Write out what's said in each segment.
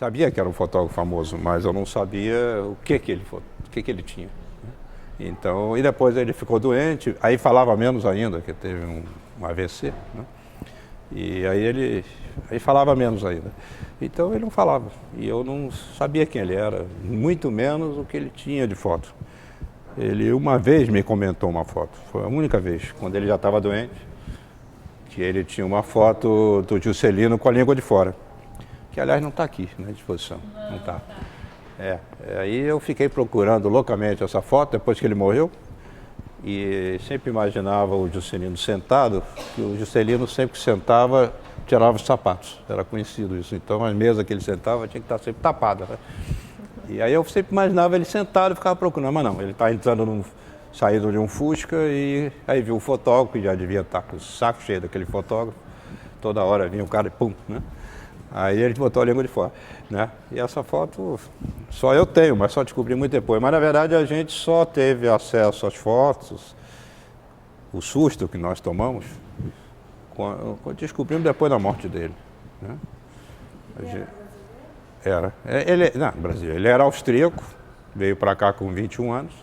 Sabia que era um fotógrafo famoso, mas eu não sabia o que ele tinha. Então, e depois ele ficou doente, aí falava menos ainda, que teve um AVC, né? E aí falava menos ainda. Então ele não falava, e eu não sabia quem ele era, muito menos o que ele tinha de foto. Ele uma vez me comentou uma foto, foi a única vez, quando ele já estava doente, que ele tinha uma foto do Juscelino com a língua de fora, que aliás não está aqui na exposição, não está. Aí eu fiquei procurando loucamente essa foto depois que ele morreu e sempre imaginava o Juscelino sentado, que o Juscelino sempre que sentava tirava os sapatos, era conhecido isso. Então a mesa que ele sentava tinha que estar sempre tapada, né? E aí eu sempre imaginava ele sentado e ficava procurando, mas não, ele está entrando saindo de um Fusca e aí viu o fotógrafo, que já devia estar com o saco cheio daquele fotógrafo, toda hora vinha o cara e pum, né? Aí ele botou a língua de fora, né? E essa foto só eu tenho, mas só descobri muito depois. Mas na verdade a gente só teve acesso às fotos, o susto que nós tomamos, quando descobrimos depois da morte dele, né? Brasil. Ele era austríaco, veio para cá com 21 anos,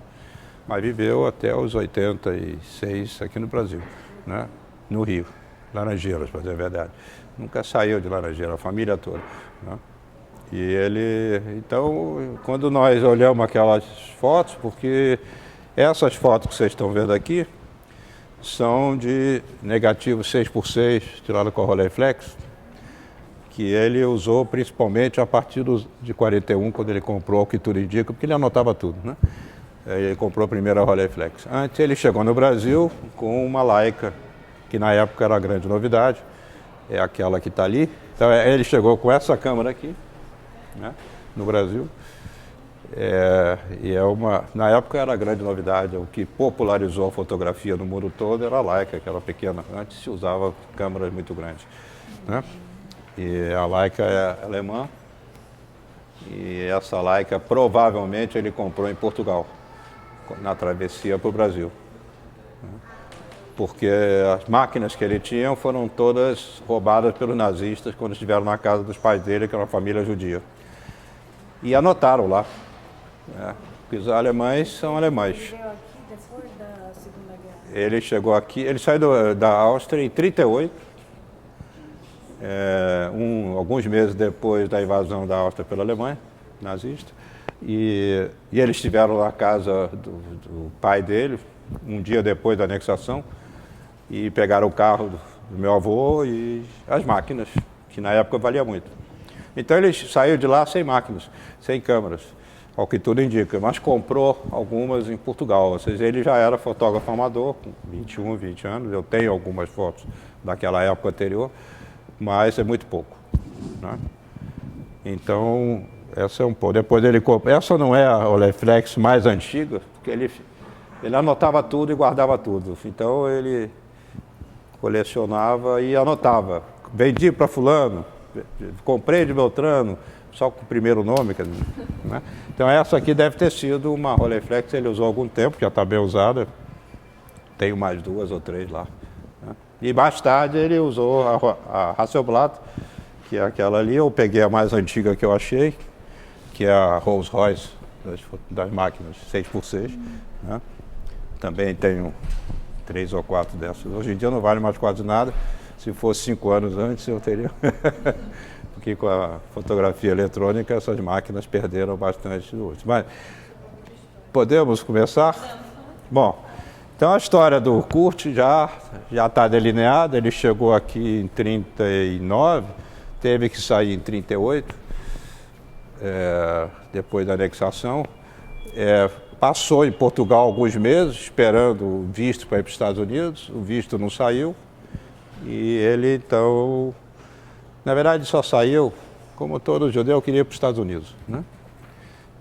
mas viveu até os 86 aqui no Brasil, né? No Rio, Laranjeiras, para dizer a verdade. Nunca saiu de Laranjeiras, a família toda, né? E ele, então, quando nós olhamos aquelas fotos, porque essas fotos que vocês estão vendo aqui são de negativo 6x6, tirado com a Rolleiflex, que ele usou principalmente a partir de 41, quando ele comprou, o que tudo indica, porque ele anotava tudo, né? Ele comprou a primeira Rolleiflex. Antes ele chegou no Brasil com uma Leica, que na época era a grande novidade, é aquela que está ali. Então ele chegou com essa câmera aqui, né, no Brasil. Na época era a grande novidade, o que popularizou a fotografia no mundo todo era a Leica, que era pequena. Antes se usava câmeras muito grandes, né? E a Leica é alemã, e essa Leica provavelmente ele comprou em Portugal, na travessia para o Brasil, porque as máquinas que ele tinha foram todas roubadas pelos nazistas quando estiveram na casa dos pais dele, que era uma família judia. E anotaram lá, né? Porque os alemães são alemães. Ele veio aqui depois da Segunda Guerra? Ele chegou aqui, ele saiu da Áustria em 1938, alguns meses depois da invasão da Áustria pela Alemanha nazista. E eles estiveram na casa do pai dele, um dia depois da anexação, e pegaram o carro do meu avô e as máquinas, que na época valia muito. Então ele saiu de lá sem máquinas, sem câmeras, ao que tudo indica, mas comprou algumas em Portugal. Ou seja, ele já era fotógrafo amador, com 21, 20 anos, eu tenho algumas fotos daquela época anterior, mas é muito pouco, né? Então, essa é um pouco. Depois ele comprou. Essa não é a Rolleiflex mais antiga, porque ele anotava tudo e guardava tudo. Então ele colecionava e anotava. Vendi para fulano, comprei de Beltrano, só com o primeiro nome, né? Então essa aqui deve ter sido uma Rolleiflex, ele usou há algum tempo, já está bem usada. Tenho mais 2 ou 3 lá, né? E mais tarde ele usou a Hasselblad, que é aquela ali. Eu peguei a mais antiga que eu achei, que é a Rolls Royce das máquinas 6x6, né? Também tenho 3 ou 4 dessas. Hoje em dia não vale mais quase nada. Se fosse 5 anos antes eu teria. Porque com a fotografia eletrônica essas máquinas perderam bastante do uso. Mas podemos começar? Bom, então a história do Kurt já está delineada. Ele chegou aqui em 39, teve que sair em 38. Depois da anexação, passou em Portugal alguns meses, esperando o visto para ir para os Estados Unidos. O visto não saiu e ele, então, na verdade, só saiu, como todo judeu, queria ir para os Estados Unidos, né?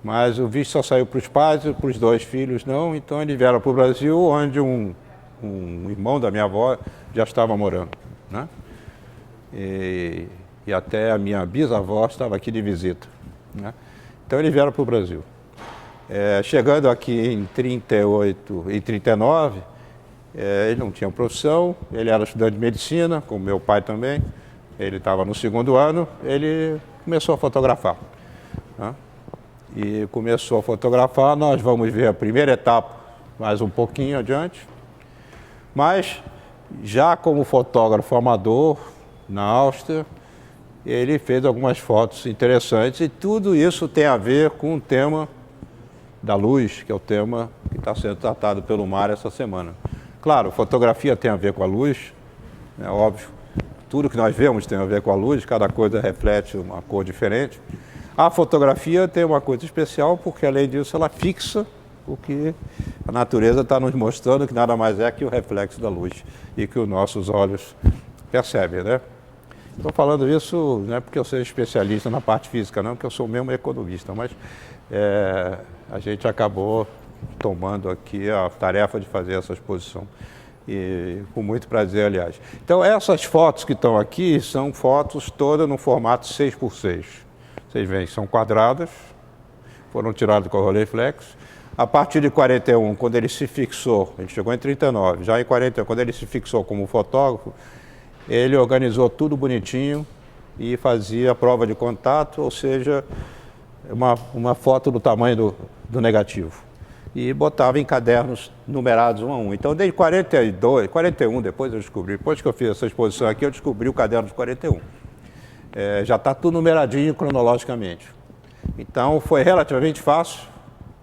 Mas o visto só saiu para os pais e para os 2 filhos não, então eles vieram para o Brasil, onde um irmão da minha avó já estava morando, né? E até a minha bisavó estava aqui de visita, né? Então eles vieram para o Brasil. Chegando aqui em 38 e 39, ele não tinha profissão, ele era estudante de medicina, como meu pai também. Ele estava no 2º ano, ele começou a fotografar. Né? E começou a fotografar, nós vamos ver a primeira etapa mais um pouquinho adiante. Mas, já como fotógrafo amador, na Áustria, ele fez algumas fotos interessantes e tudo isso tem a ver com o tema da luz, que é o tema que está sendo tratado pelo Mário essa semana. Claro, fotografia tem a ver com a luz, é óbvio. Tudo que nós vemos tem a ver com a luz, cada coisa reflete uma cor diferente. A fotografia tem uma coisa especial porque, além disso, ela fixa o que a natureza está nos mostrando, que nada mais é que o reflexo da luz e que os nossos olhos percebem, né? Estou falando isso não é porque eu seja especialista na parte física, não, porque eu sou mesmo economista, mas a gente acabou tomando aqui a tarefa de fazer essa exposição, e com muito prazer, aliás. Então, essas fotos que estão aqui são fotos todas no formato 6x6. Vocês veem, são quadradas, foram tiradas com a Rolleiflex. A partir de 41, quando ele se fixou, a gente chegou em 39, já em 41, quando ele se fixou como fotógrafo, ele organizou tudo bonitinho e fazia a prova de contato, ou seja, uma foto do tamanho do negativo. E botava em cadernos numerados 1 a 1. Então, desde 42, 41, depois eu descobri, depois que eu fiz essa exposição aqui, eu descobri o caderno de 41. Já está tudo numeradinho cronologicamente. Então, foi relativamente fácil,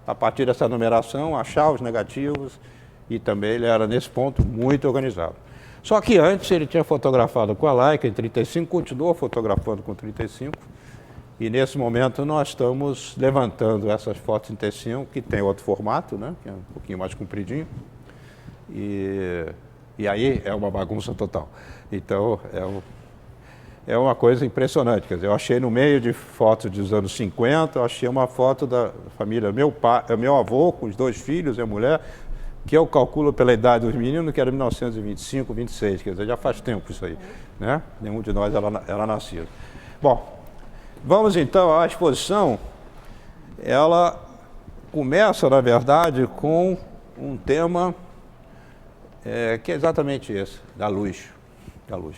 a partir dessa numeração, achar os negativos, e também ele era, nesse ponto, muito organizado. Só que antes ele tinha fotografado com a Leica em 35, continuou fotografando com 35, e nesse momento nós estamos levantando essas fotos em T5, que tem outro formato, né, que é um pouquinho mais compridinho, e aí é uma bagunça total. Então, é uma coisa impressionante. Quer dizer, eu achei no meio de fotos dos anos 50, eu achei uma foto da família meu avô, com os 2 filhos e a mulher, que eu calculo pela idade dos meninos, que era 1925, 26, quer dizer, já faz tempo isso aí, né? Nenhum de nós era nascido. Bom, vamos então à exposição. Ela começa, na verdade, com um tema que é exatamente esse, da luz. Da luz.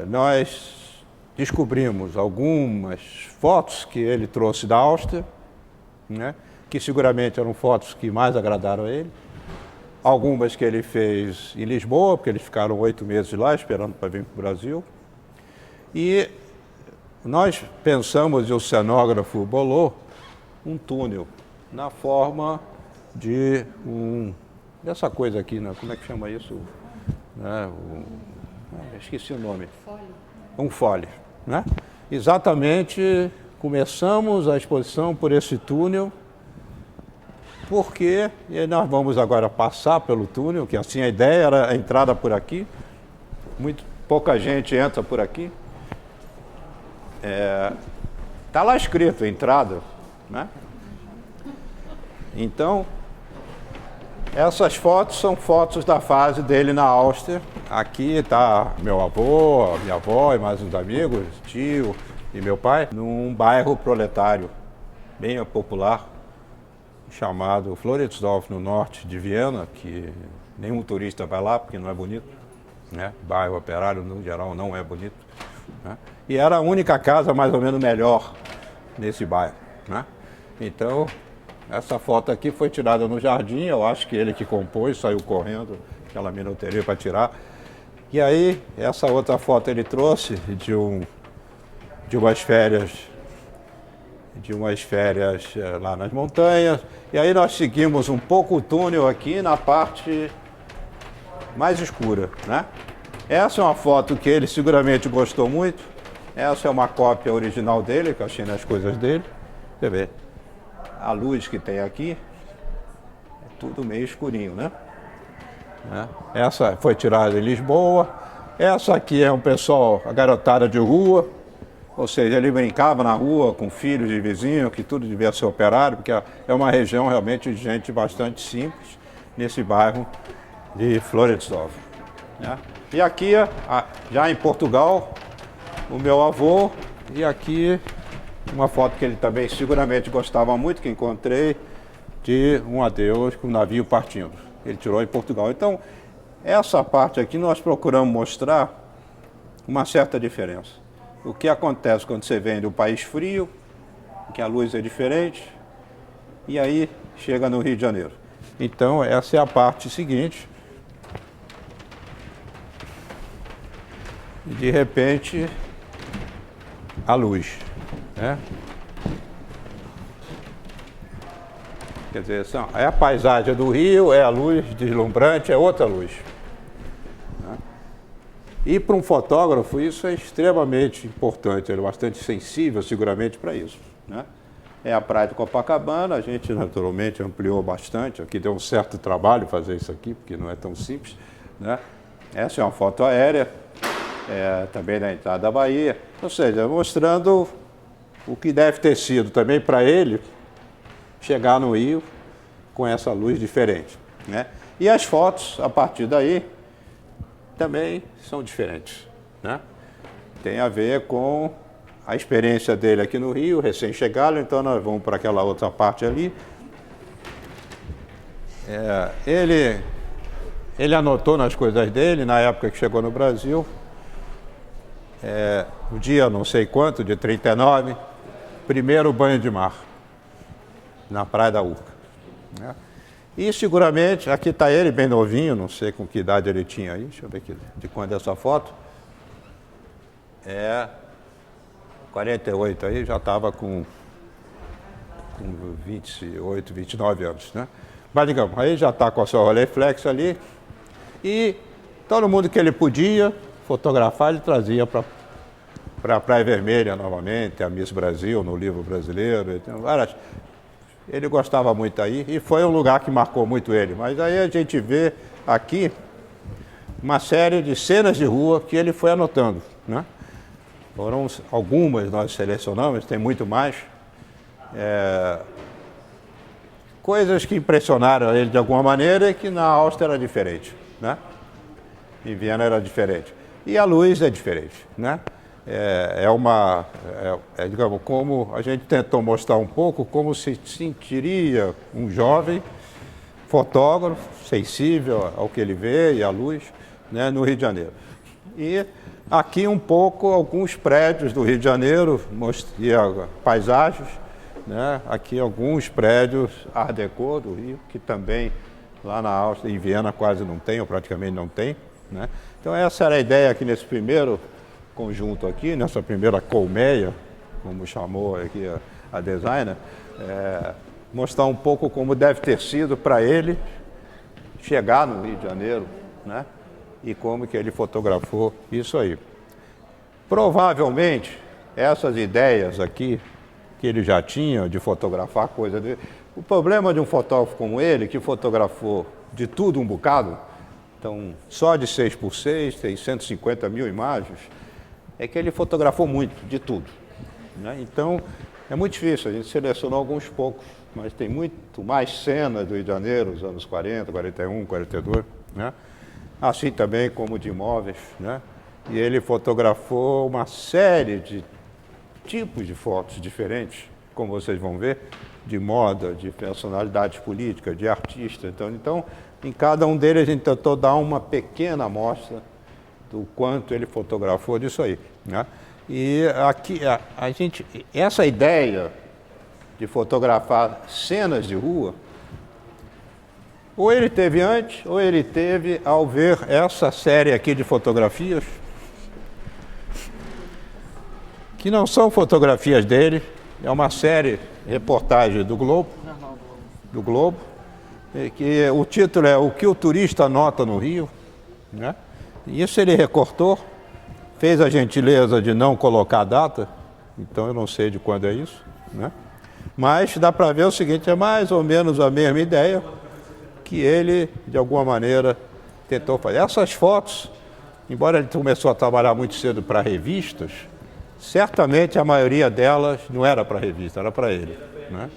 Nós descobrimos algumas fotos que ele trouxe da Áustria, né, que seguramente eram fotos que mais agradaram a ele. Algumas que ele fez em Lisboa, porque eles ficaram 8 meses lá esperando para vir para o Brasil. E nós pensamos, e o cenógrafo bolou, um túnel na forma de dessa coisa aqui, né, como é que chama isso? Né, esqueci o nome. Um fole, né? Exatamente, começamos a exposição por esse túnel, porque nós vamos agora passar pelo túnel, que assim a ideia era a entrada por aqui, pouca gente entra por aqui. Está lá escrito, entrada, né? Então, essas fotos são fotos da fase dele na Áustria. Aqui está meu avô, minha avó e mais uns amigos, tio e meu pai, num bairro proletário, bem popular, chamado Floridsdorf, no norte de Viena, que nenhum turista vai lá porque não é bonito, né? Bairro operário, no geral, não é bonito, né? E era a única casa mais ou menos melhor nesse bairro, né? Então, essa foto aqui foi tirada no jardim, eu acho que ele que compôs, saiu correndo, aquela minuteria para tirar. E aí, essa outra foto ele trouxe de umas férias lá nas montanhas. E aí nós seguimos um pouco o túnel aqui na parte mais escura, né? Essa é uma foto que ele seguramente gostou muito. Essa é uma cópia original dele, que eu achei nas coisas dele. Você vê, a luz que tem aqui é tudo meio escurinho, né? Essa foi tirada em Lisboa. Essa aqui é um pessoal, a garotada de rua, ou seja, ele brincava na rua com filhos de vizinho, que tudo devia ser operário, porque é uma região realmente de gente bastante simples, nesse bairro de Floridsdorf, né? E aqui, já em Portugal, o meu avô, e aqui uma foto que ele também seguramente gostava muito, que encontrei, de um adeus com o navio partindo. Ele tirou em Portugal. Então, essa parte aqui nós procuramos mostrar uma certa diferença. o que acontece quando você vem do país frio, que a luz é diferente, e aí chega no Rio de Janeiro. Então, essa é a parte seguinte. E de repente, a luz, né? Quer dizer, é a paisagem do Rio, é a luz deslumbrante, é outra luz. Né? E para um fotógrafo isso é extremamente importante, ele é bastante sensível seguramente para isso. Né? É a praia de Copacabana, a gente naturalmente ampliou bastante, aqui deu um certo trabalho fazer isso aqui, porque não é tão simples. Né? Essa é uma foto aérea, também da entrada da Bahia, ou seja, mostrando o que deve ter sido também para ele chegar no Rio com essa luz diferente. Né? E as fotos, a partir daí, também são diferentes. Né? Tem a ver com a experiência dele aqui no Rio, recém-chegado, então nós vamos para aquela outra parte ali. Ele anotou nas coisas dele, na época que chegou no Brasil, o dia não sei quanto, de 39, primeiro banho de mar, na Praia da Urca. Né? E seguramente, aqui está ele bem novinho, não sei com que idade ele tinha aí, deixa eu ver aqui, de quando é essa foto. 48 aí, já estava com 28, 29 anos, né? Mas digamos, aí já está com a sua Rolleiflex ali, e todo mundo que ele podia fotografar, ele trazia para a Praia Vermelha novamente, a Miss Brasil, no livro brasileiro, ele gostava muito aí, e foi um lugar que marcou muito ele. Mas aí a gente vê aqui uma série de cenas de rua que ele foi anotando, né? Foram algumas, nós selecionamos, tem muito mais. Coisas que impressionaram ele de alguma maneira e que na Áustria era diferente, né? Em Viena era diferente. E a luz é diferente, né? Digamos, como a gente tentou mostrar um pouco como se sentiria um jovem fotógrafo, sensível ao que ele vê e à luz, né, no Rio de Janeiro. E aqui um pouco alguns prédios do Rio de Janeiro, mostrei paisagens, né? Aqui alguns prédios Art Deco do Rio, que também lá na Áustria, em Viena quase não tem, ou praticamente não tem. Né? Então essa era a ideia aqui nesse primeiro conjunto aqui, nessa primeira colmeia, como chamou aqui a designer, mostrar um pouco como deve ter sido para ele chegar no Rio de Janeiro, né? E como que ele fotografou isso aí. Provavelmente, essas ideias aqui, que ele já tinha de fotografar coisa dele, o problema de um fotógrafo como ele, que fotografou de tudo um bocado, então só de 6x6 tem 150 mil imagens, é que ele fotografou muito, de tudo. Né? Então, é muito difícil, a gente selecionou alguns poucos, mas tem muito mais cenas do Rio de Janeiro, os anos 40, 41, 42, né? Assim também como de imóveis, né? E ele fotografou uma série de tipos de fotos diferentes, como vocês vão ver, de moda, de personalidades políticas, de artistas. Então, em cada um deles a gente tentou dar uma pequena amostra do quanto ele fotografou disso aí. Né? E aqui, essa ideia de fotografar cenas de rua, ou ele teve antes, ou ele teve ao ver essa série aqui de fotografias, que não são fotografias dele, é uma série, reportagem do Globo, que o título é O que o turista nota no Rio. Né? Isso ele recortou, fez a gentileza de não colocar a data, então eu não sei de quando é isso, né? Mas dá para ver o seguinte, é mais ou menos a mesma ideia que ele, de alguma maneira, tentou fazer. Essas fotos, embora ele começou a trabalhar muito cedo para revistas, certamente a maioria delas não era para revista, era para ele. Né?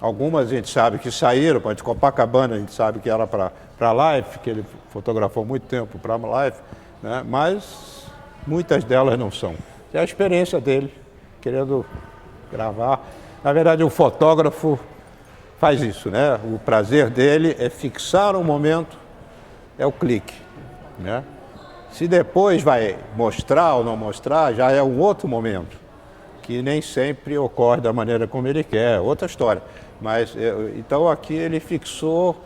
Algumas a gente sabe que saíram, para Copacabana a gente sabe que era para Life, que ele fotografou muito tempo para Life, né? Mas muitas delas não são. É a experiência dele, querendo gravar. Na verdade, o fotógrafo faz isso, né? O prazer dele é fixar um momento, é o clique, né? Se depois vai mostrar ou não mostrar, já é um outro momento, que nem sempre ocorre da maneira como ele quer, outra história. Mas, então aqui ele fixou,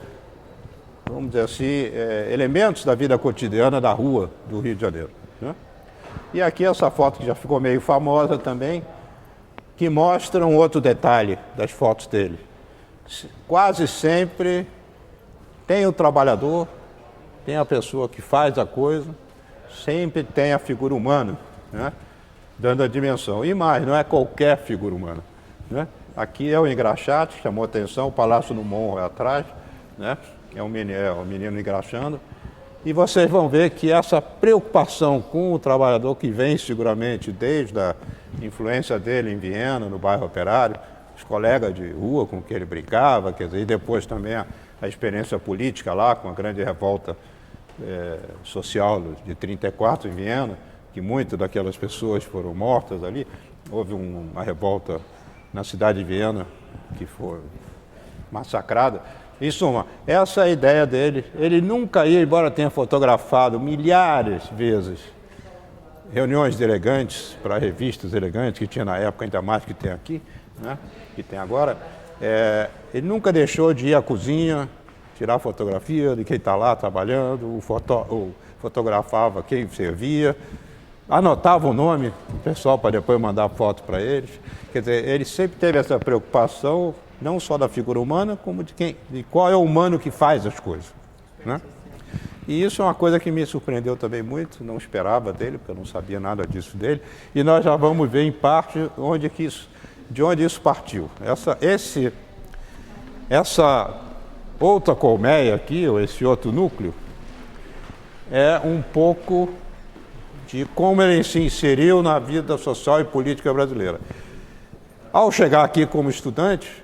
vamos dizer assim, elementos da vida cotidiana da rua do Rio de Janeiro, né? E aqui essa foto que já ficou meio famosa também, que mostra um outro detalhe das fotos dele. Quase sempre tem o trabalhador, tem a pessoa que faz a coisa, sempre tem a figura humana, né, dando a dimensão. E mais, não é qualquer figura humana, né? Aqui é o engraxate, chamou atenção, o Palácio do Morro é atrás, né? É um menino engraxando. E vocês vão ver que essa preocupação com o trabalhador, que vem seguramente desde a influência dele em Viena, no bairro Operário, os colegas de rua com que ele brincava, quer dizer, e depois também a experiência política lá, com a grande revolta social de 1934 em Viena, que muitas daquelas pessoas foram mortas ali. Houve uma revolta na cidade de Viena, que foi massacrada. Em suma, essa é a ideia dele. Ele nunca ia, embora tenha fotografado milhares de vezes reuniões de elegantes, para revistas elegantes, que tinha na época, ainda mais que tem aqui, né, que tem agora, ele nunca deixou de ir à cozinha, tirar fotografia de quem está lá trabalhando, fotografava quem servia, anotava o nome do pessoal para depois mandar foto para eles. Quer dizer, ele sempre teve essa preocupação, não só da figura humana, como de qual é o humano que faz as coisas, né? E isso é uma coisa que me surpreendeu também muito, não esperava dele, porque eu não sabia nada disso dele, e nós já vamos ver em parte de onde isso partiu. Essa outra colmeia aqui, ou esse outro núcleo, é um pouco de como ele se inseriu na vida social e política brasileira. Ao chegar aqui como estudante,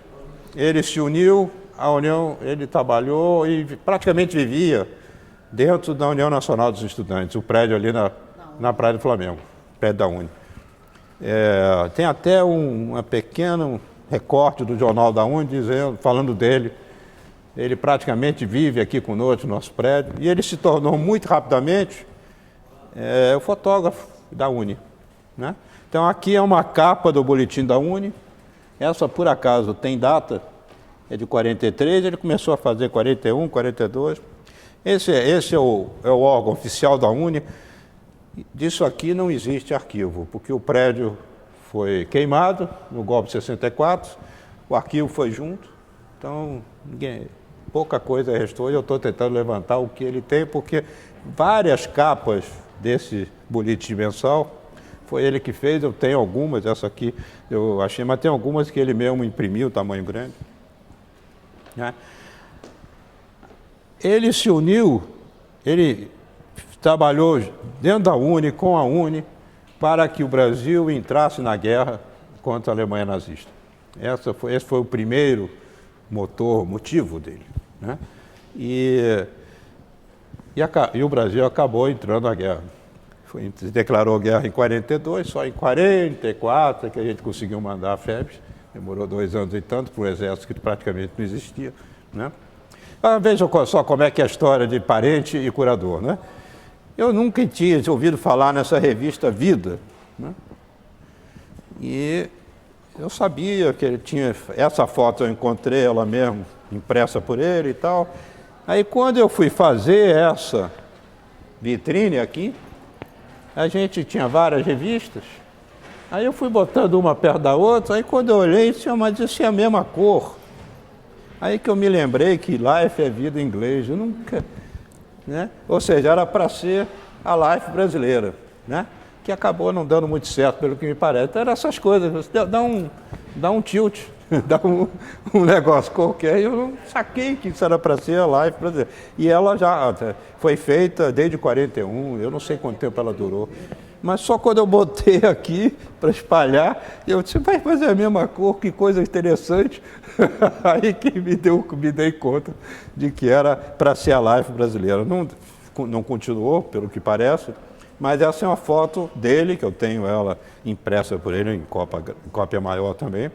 ele se uniu à União, ele trabalhou e praticamente vivia dentro da União Nacional dos Estudantes, o prédio ali na Praia do Flamengo, perto da Uni. Tem até um pequeno recorte do jornal da Uni falando dele. Ele praticamente vive aqui conosco no nosso prédio, e ele se tornou muito rapidamente o fotógrafo da Uni, né? Então aqui é uma capa do boletim da Uni. Essa, por acaso, tem data, é de 43, ele começou a fazer 41, 42. Esse é o órgão oficial da Uni. Disso aqui não existe arquivo, porque o prédio foi queimado no golpe de 64, o arquivo foi junto, então pouca coisa restou, e eu estou tentando levantar o que ele tem, porque várias capas desse boletim mensal foi ele que fez. Eu tenho algumas, essa aqui eu achei, mas tem algumas que ele mesmo imprimiu, tamanho grande, né? Ele se uniu, ele trabalhou dentro da Uni, com a Uni, para que o Brasil entrasse na guerra contra a Alemanha nazista. Esse foi o primeiro motivo dele, né? E o Brasil acabou entrando na guerra. Declarou guerra em 42, só em 44 é que a gente conseguiu mandar a FEBS. Demorou 2 anos e tanto para um exército que praticamente não existia, né? Vejam só como é que é a história de parente e curador, né? Eu nunca tinha ouvido falar nessa revista Vida, né? E eu sabia que ele tinha... Essa foto eu encontrei ela mesmo, impressa por ele e tal. Aí quando eu fui fazer essa vitrine aqui, a gente tinha várias revistas, aí eu fui botando uma perto da outra, aí quando eu olhei, mas isso é a mesma cor. Aí que eu me lembrei que Life é vida em inglês, eu nunca... né? Ou seja, era para ser a Life brasileira, né? Que acabou não dando muito certo, pelo que me parece. Então eram essas coisas, dá um tilt, dá um negócio qualquer, e eu não saquei que isso era para ser a Life brasileira. E ela já foi feita desde 41, eu não sei quanto tempo ela durou. Mas só quando eu botei aqui para espalhar, eu disse, vai fazer a mesma cor, que coisa interessante. Aí que me dei conta de que era para ser a Life brasileira. Não continuou, pelo que parece, mas essa é uma foto dele, que eu tenho ela impressa por ele em cópia maior também.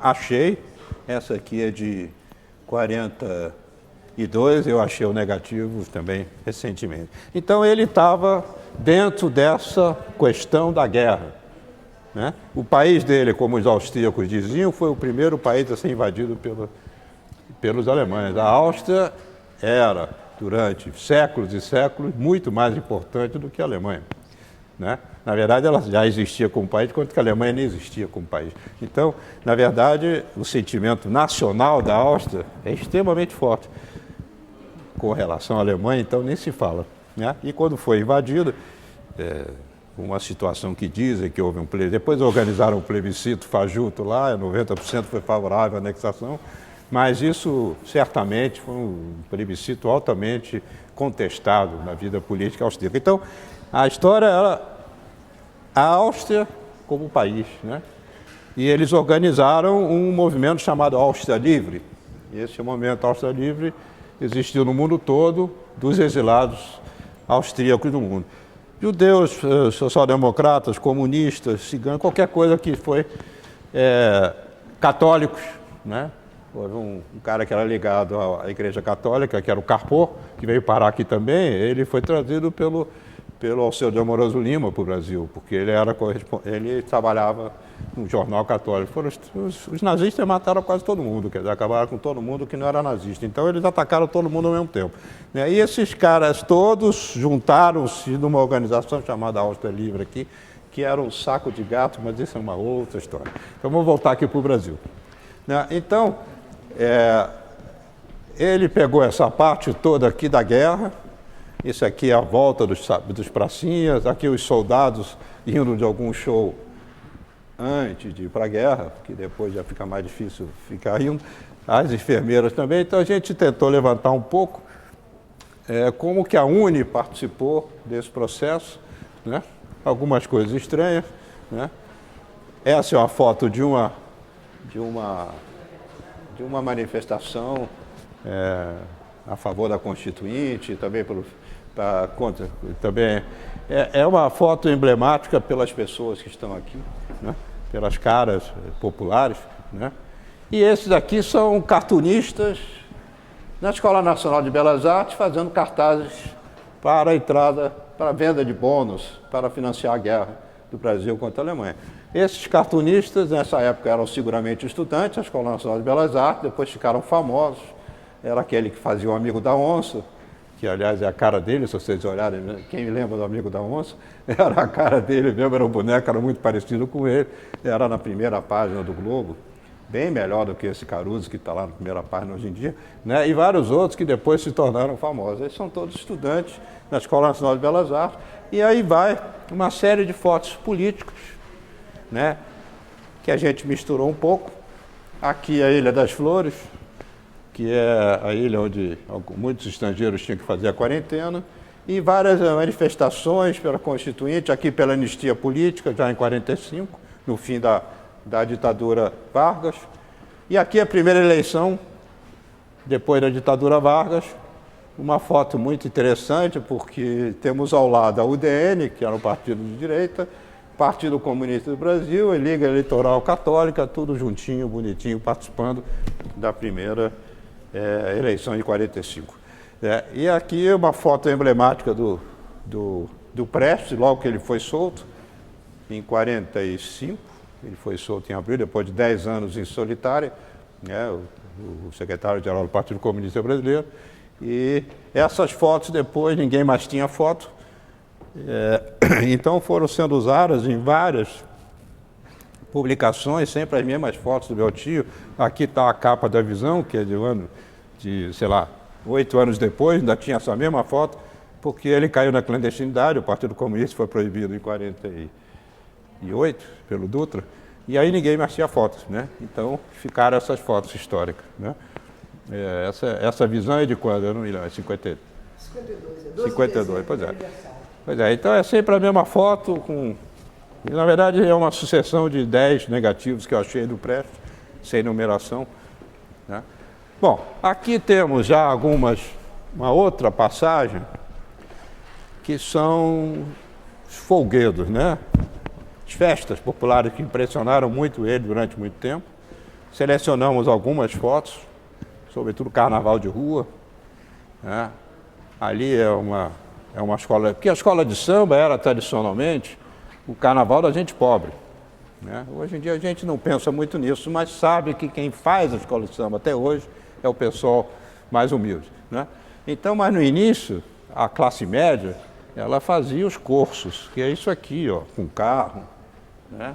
Achei, essa aqui é de 40, e 2 eu achei o negativo também recentemente. Então ele estava dentro dessa questão da guerra, né? O país dele, como os austríacos diziam, foi o primeiro país a ser invadido pelos alemães. A Áustria era, durante séculos e séculos, muito mais importante do que a Alemanha, né? Na verdade, ela já existia como país, enquanto que a Alemanha nem existia como país. Então, na verdade, o sentimento nacional da Áustria é extremamente forte com relação à Alemanha, então nem se fala, né? E quando foi invadido, uma situação que dizem que houve um plebiscito, depois organizaram um plebiscito fajuto lá, 90% foi favorável à anexação, mas isso certamente foi um plebiscito altamente contestado na vida política austríaca. Então, a história era a Áustria como país, né? E eles organizaram um movimento chamado Áustria Livre. E esse movimento Áustria Livre existiu no mundo todo, dos exilados austríacos do mundo. Judeus, social-democratas, comunistas, ciganos, qualquer coisa que foi católicos, né? Houve um cara que era ligado à Igreja Católica, que era o Carpô, que veio parar aqui também. Ele foi trazido pelo Alceu de Amoroso Lima para o Brasil, porque ele trabalhava no jornal católico. Os nazistas mataram quase todo mundo, quer dizer, acabaram com todo mundo que não era nazista. Então eles atacaram todo mundo ao mesmo tempo, né? E esses caras todos juntaram-se numa organização chamada Áustria Livre aqui, que era um saco de gato, mas isso é uma outra história. Então vamos voltar aqui para o Brasil, né? Então, ele pegou essa parte toda aqui da guerra. Isso aqui é a volta dos pracinhas, aqui os soldados indo de algum show antes de ir para a guerra, que depois já fica mais difícil ficar indo, as enfermeiras também. Então a gente tentou levantar um pouco como que a UNE participou desse processo, né? Algumas coisas estranhas, né? Essa é uma foto de uma manifestação a favor da Constituinte, também contra. Também é uma foto emblemática pelas pessoas que estão aqui, né? Pelas caras populares, né? E esses aqui são cartunistas na Escola Nacional de Belas Artes fazendo cartazes para a entrada, para a venda de bônus, para financiar a guerra do Brasil contra a Alemanha. Esses cartunistas, nessa época, eram seguramente estudantes da Escola Nacional de Belas Artes, depois ficaram famosos. Era aquele que fazia o Amigo da Onça, que, aliás, é a cara dele, se vocês olharem, quem lembra do Amigo da Onça, era a cara dele mesmo, era um boneco, era muito parecido com ele, era na primeira página do Globo, bem melhor do que esse Caruso que está lá na primeira página hoje em dia, né? E vários outros que depois se tornaram famosos. Eles são todos estudantes na Escola Nacional de Belas Artes, e aí vai uma série de fotos políticos, né? Que a gente misturou um pouco. Aqui a Ilha das Flores, que é a ilha onde muitos estrangeiros tinham que fazer a quarentena, e várias manifestações pela Constituinte, aqui pela anistia política, já em 45, no fim da ditadura Vargas. E aqui a primeira eleição, depois da ditadura Vargas, uma foto muito interessante, porque temos ao lado a UDN, que era um partido de direita, Partido Comunista do Brasil e Liga Eleitoral Católica, tudo juntinho, bonitinho, participando da primeira eleição de 45. E aqui é uma foto emblemática do Prestes, logo que ele foi solto, em 45, ele foi solto em abril, depois de 10 anos em solitária, né, o secretário-geral do Partido Comunista Brasileiro. E essas fotos depois, ninguém mais tinha foto, então foram sendo usadas em várias publicações, sempre as mesmas fotos do meu tio. Aqui está a capa da Visão, que é sei lá, 8 anos depois, ainda tinha essa mesma foto, porque ele caiu na clandestinidade, o Partido Comunista foi proibido em 48 pelo Dutra, e aí ninguém mais tinha fotos, né? Então ficaram essas fotos históricas, né? Essa Visão é de quando? Eu não me lembro, é 52, é 52, pois é. Pois é, então é sempre a mesma foto, e, na verdade é uma sucessão de 10 negativos que eu achei do Prestes, sem numeração, né? Bom, aqui temos já uma outra passagem, que são os folguedos, né? As festas populares que impressionaram muito ele durante muito tempo. Selecionamos algumas fotos, sobretudo carnaval de rua, né? Ali é uma escola, porque a escola de samba era tradicionalmente o carnaval da gente pobre, né? Hoje em dia a gente não pensa muito nisso, mas sabe que quem faz a escola de samba até hoje é o pessoal mais humilde, né? Então, mas no início, a classe média, ela fazia os cursos, que é isso aqui, ó, com carro, né?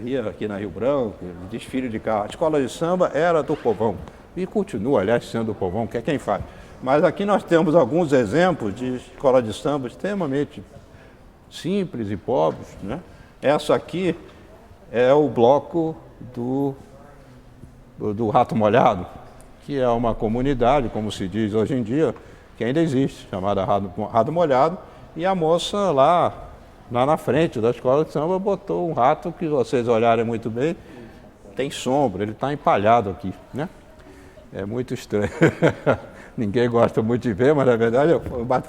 Ia aqui na Rio Branco, desfile de carro. A escola de samba era do povão, e continua, aliás, sendo do povão, que é quem faz. Mas aqui nós temos alguns exemplos de escola de samba extremamente simples e pobres, né? Essa aqui é o bloco do Rato Molhado, que é uma comunidade, como se diz hoje em dia, que ainda existe, chamada Rato Molhado, e a moça lá na frente da escola de samba botou um rato que, vocês olharem muito bem, tem sombra, ele está empalhado aqui, né? É muito estranho. Ninguém gosta muito de ver, mas na verdade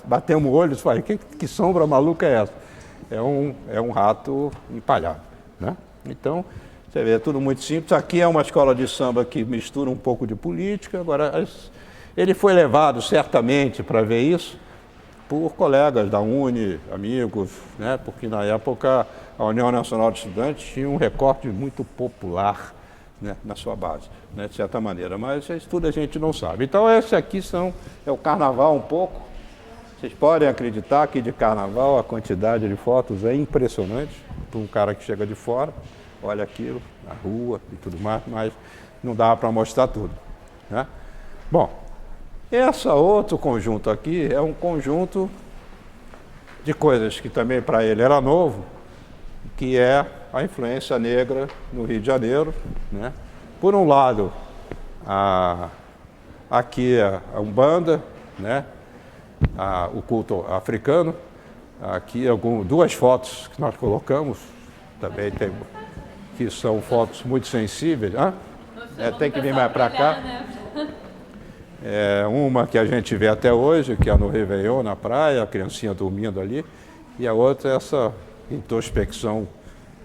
batemos o olho e falei, que sombra maluca é essa? É um rato empalhado, né? Então, você vê, é tudo muito simples. Aqui é uma escola de samba que mistura um pouco de política. Agora, ele foi levado certamente para ver isso por colegas da UNE, amigos, né? Porque na época a União Nacional de Estudantes tinha um recorte muito popular, né, na sua base, né, de certa maneira, mas isso tudo a gente não sabe. Então esse aqui é o carnaval um pouco. Vocês podem acreditar que de carnaval a quantidade de fotos é impressionante para um cara que chega de fora, olha aquilo, na rua e tudo mais, mas não dá para mostrar tudo, né? Bom, esse outro conjunto aqui é um conjunto de coisas que também para ele era novo, que é a influência negra no Rio de Janeiro, né? Por um lado, aqui a Umbanda, né? O culto africano. Aqui duas fotos que nós colocamos, também tem, que são fotos muito sensíveis. Tem que vir mais para cá. Uma que a gente vê até hoje, que é no Réveillon, na praia, a criancinha dormindo ali, e a outra é essa introspecção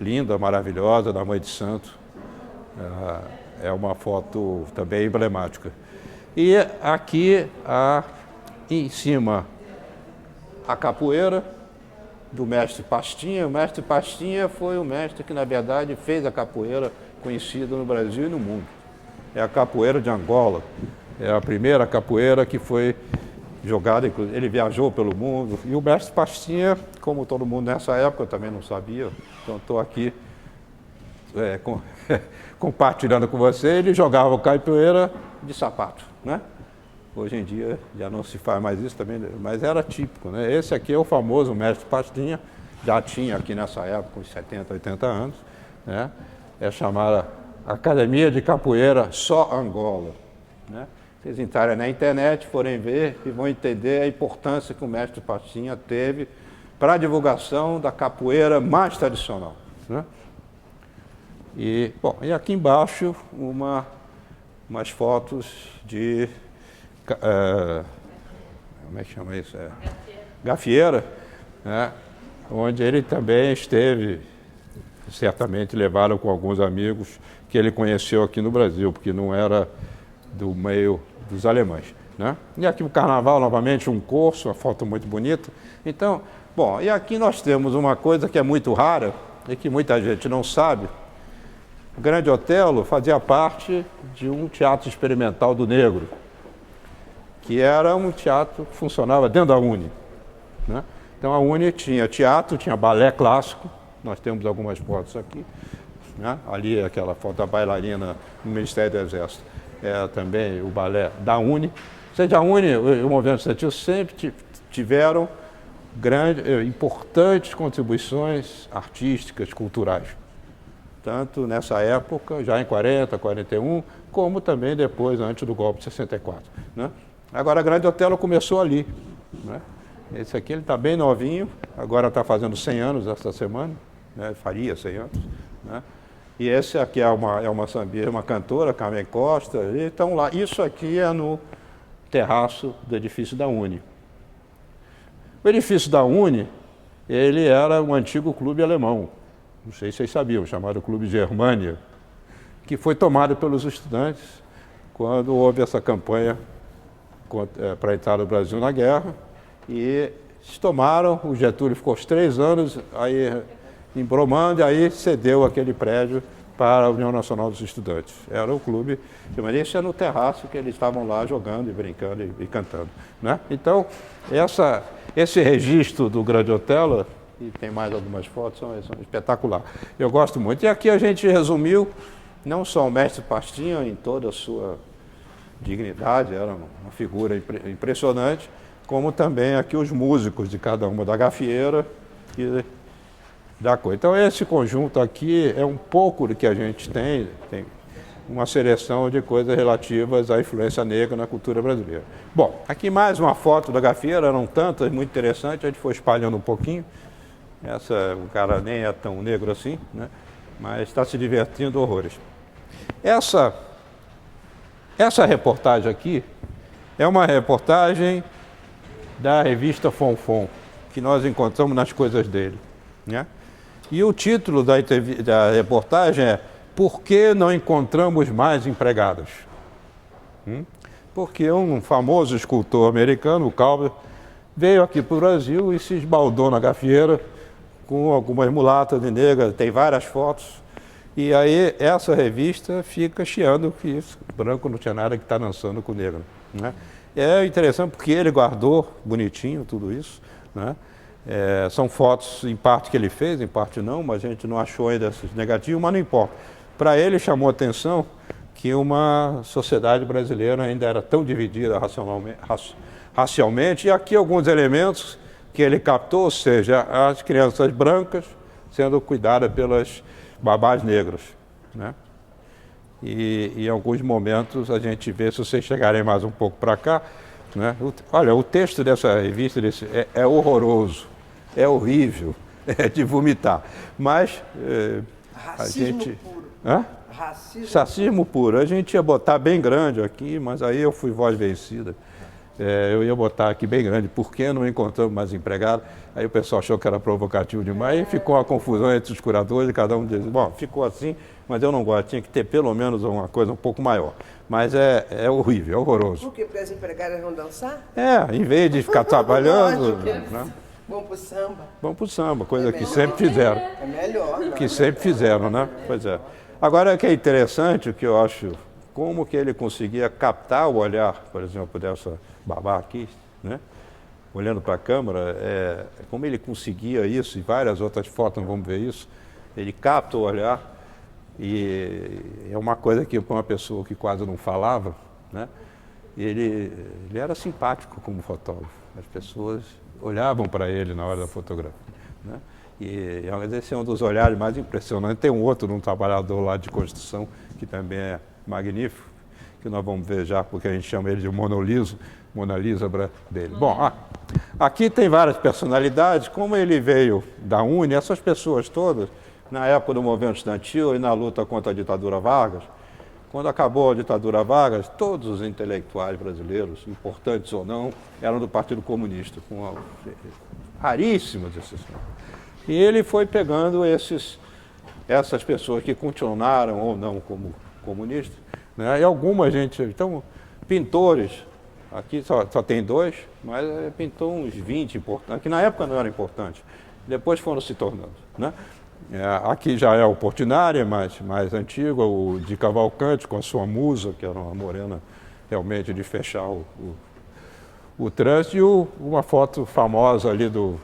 linda, maravilhosa, da Mãe de Santo. É uma foto também emblemática. E aqui, em cima, a capoeira do mestre Pastinha. O mestre Pastinha foi o mestre que, na verdade, fez a capoeira conhecida no Brasil e no mundo. É a capoeira de Angola. É a primeira capoeira que foi jogada, ele viajou pelo mundo. E o mestre Pastinha, como todo mundo nessa época, eu também não sabia, então estou aqui compartilhando com você, ele jogava capoeira de sapato, né? Hoje em dia já não se faz mais isso também, mas era típico, né? Esse aqui é o famoso mestre Pastinha, já tinha aqui nessa época uns 70, 80 anos, né? É chamada Academia de Capoeira Só Angola, né? Vocês entrarem na internet, forem ver e vão entender a importância que o mestre Pastinha teve para a divulgação da capoeira mais tradicional, né? E aqui embaixo umas fotos de como é que chama isso? Gafieira, né? Onde ele também esteve, certamente levaram com alguns amigos que ele conheceu aqui no Brasil, porque não era do meio dos alemães, né? E aqui o carnaval, novamente, um curso, uma foto muito bonita. Então, e aqui nós temos uma coisa que é muito rara e que muita gente não sabe. O Grande Otelo fazia parte de um teatro experimental do negro, que era um teatro que funcionava dentro da UNE, né? Então a UNE tinha teatro, tinha balé clássico, nós temos algumas fotos aqui, né? Ali é aquela foto da bailarina no Ministério do Exército, também o balé da UNE. Ou seja, a UNE e o movimento estudantil sempre tiveram importantes contribuições artísticas, culturais. Tanto nessa época, já em 40, 41, como também depois, antes do golpe de 64, né? Agora, a Grande Otelo começou ali, né? Esse aqui ele está bem novinho, agora está fazendo 100 anos esta semana, né? Faria 100 anos, né? E esse aqui é uma sambista, uma cantora, Carmen Costa, e estão lá. Isso aqui é no terraço do edifício da UNE. O edifício da UNE, ele era um antigo clube alemão, não sei se vocês sabiam, chamado Clube Germânia, que foi tomado pelos estudantes quando houve essa campanha para entrar no Brasil na guerra, e se tomaram, o Getúlio ficou os 3 anos aí em Bromândia, aí cedeu aquele prédio para a União Nacional dos Estudantes. Era o clube, mas isso é no terraço que eles estavam lá jogando e brincando e cantando, né? Então, esse registro do Grande Otelo, e tem mais algumas fotos, são espetacular. Eu gosto muito. E aqui a gente resumiu não só o mestre Pastinha em toda a sua dignidade, era uma figura impressionante, como também aqui os músicos de cada uma da gafieira e da coisa. Então esse conjunto aqui é um pouco do que a gente tem uma seleção de coisas relativas à influência negra na cultura brasileira. Bom, aqui mais uma foto da gafieira, eram tantas, muito interessante, a gente foi espalhando um pouquinho. O cara nem é tão negro assim, né? Mas está se divertindo horrores. Essa reportagem aqui é uma reportagem da revista Fonfon, que nós encontramos nas coisas dele, né? E o título da reportagem é Por que não encontramos mais empregados? Porque um famoso escultor americano, o Calver, veio aqui para o Brasil e se esbaldou na gafieira com algumas mulatas de negra, tem várias fotos. E aí essa revista fica chiando que isso, branco não tinha nada que está dançando com negro, né? É interessante porque ele guardou bonitinho tudo isso, né? São fotos em parte que ele fez, em parte não, mas a gente não achou ainda esses negativos, mas não importa. Para ele chamou a atenção que uma sociedade brasileira ainda era tão dividida racialmente, e aqui alguns elementos que ele captou, ou seja, as crianças brancas sendo cuidadas pelas babás negras, né? E em alguns momentos a gente vê, se vocês chegarem mais um pouco para cá, né? Olha, o texto dessa revista é horroroso, é horrível, é de vomitar, mas racismo a gente... puro. Hã? Racismo puro. A gente ia botar bem grande aqui, mas aí eu fui voz vencida. Eu ia botar aqui bem grande, por que não encontramos mais empregado? Aí o pessoal achou que era provocativo demais, e ficou uma confusão entre os curadores, e cada um disse, bom, ficou assim, mas eu não gosto, tinha que ter pelo menos uma coisa um pouco maior. Mas é horrível, é horroroso. Por quê? Porque as empregadas vão dançar? Em vez de ficar trabalhando... né? Vão pro samba. Vão pro samba, coisa que sempre fizeram. É melhor, não? Que sempre fizeram, né? Pois é. Agora, o que é interessante, o que eu acho, como que ele conseguia captar o olhar, por exemplo, dessa babá aqui, né? Olhando para a câmera, como ele conseguia isso, e várias outras fotos, vamos ver isso, ele capta o olhar, e é uma coisa que para uma pessoa que quase não falava, né? Ele era simpático como fotógrafo, as pessoas olhavam para ele na hora da fotografia, né? E esse é um dos olhares mais impressionantes. Tem um outro de um trabalhador lá de construção, que também é magnífico, que nós vamos ver já, porque a gente chama ele de Mona Lisa dele. Bom, aqui tem várias personalidades. Como ele veio da UNE, essas pessoas todas, na época do movimento estudantil e na luta contra a ditadura Vargas, quando acabou a ditadura Vargas, todos os intelectuais brasileiros, importantes ou não, eram do Partido Comunista, com raríssimas exceções. E ele foi pegando essas pessoas que continuaram ou não como comunistas, né? E alguma gente... Então, pintores, aqui só tem 2, mas pintou uns 20 importantes, que na época não eram importantes, depois foram se tornando, né? Aqui já é o Portinari, mais antigo, o de Cavalcante, com a sua musa, que era uma morena realmente de fechar o trânsito, e uma foto famosa ali do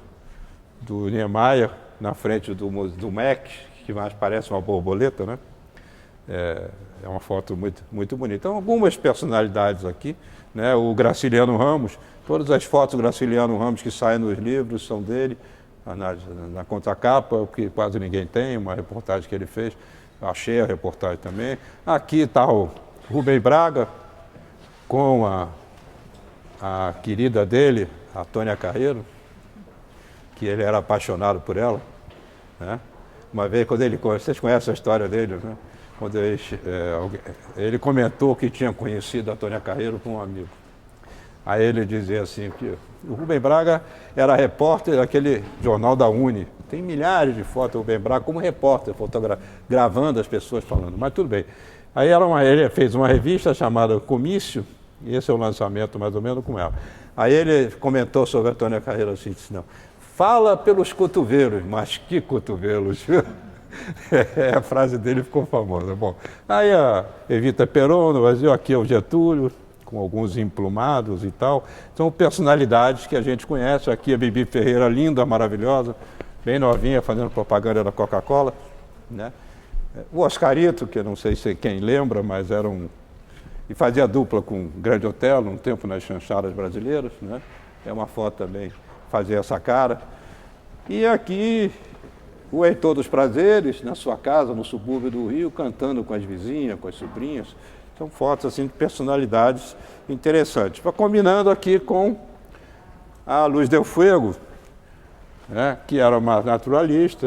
Niemeyer, na frente do MEC, que mais parece uma borboleta, né? É uma foto muito, muito bonita. Então, algumas personalidades aqui, né? O Graciliano Ramos, todas as fotos do Graciliano Ramos que saem nos livros são dele, na contracapa, que quase ninguém tem, uma reportagem que ele fez, achei a reportagem também. Aqui está o Rubem Braga, com a querida dele, a Tônia Carreiro, que ele era apaixonado por ela, né? Uma vez, vocês conhecem a história dele, né? Quando ele comentou que tinha conhecido a Tônia Carreiro com um amigo. Aí ele dizia assim, que o Rubem Braga era repórter daquele jornal da UNE. Tem milhares de fotos do Rubem Braga como repórter, gravando as pessoas falando, mas tudo bem. Aí ele fez uma revista chamada Comício, E esse é o lançamento mais ou menos com ela. Aí ele comentou sobre a Antônia Carreira assim, disse, não, fala pelos cotovelos, mas que cotovelos? A frase dele ficou famosa. Bom, aí a Evita Peron, no Brasil, aqui é o Getúlio, com alguns emplumados e tal. São personalidades que a gente conhece. Aqui a Bibi Ferreira, linda, maravilhosa, bem novinha, fazendo propaganda da Coca-Cola, né? O Oscarito, que eu não sei se quem lembra, mas era e fazia dupla com o Grande Otelo, um tempo nas chanchadas brasileiras, né? É uma foto também, fazia essa cara. E aqui, o Heitor dos Prazeres, na sua casa, no subúrbio do Rio, cantando com as vizinhas, com as sobrinhas. São fotos assim, de personalidades interessantes. Combinando aqui com a Luz del Fuego, né? Que era uma naturalista,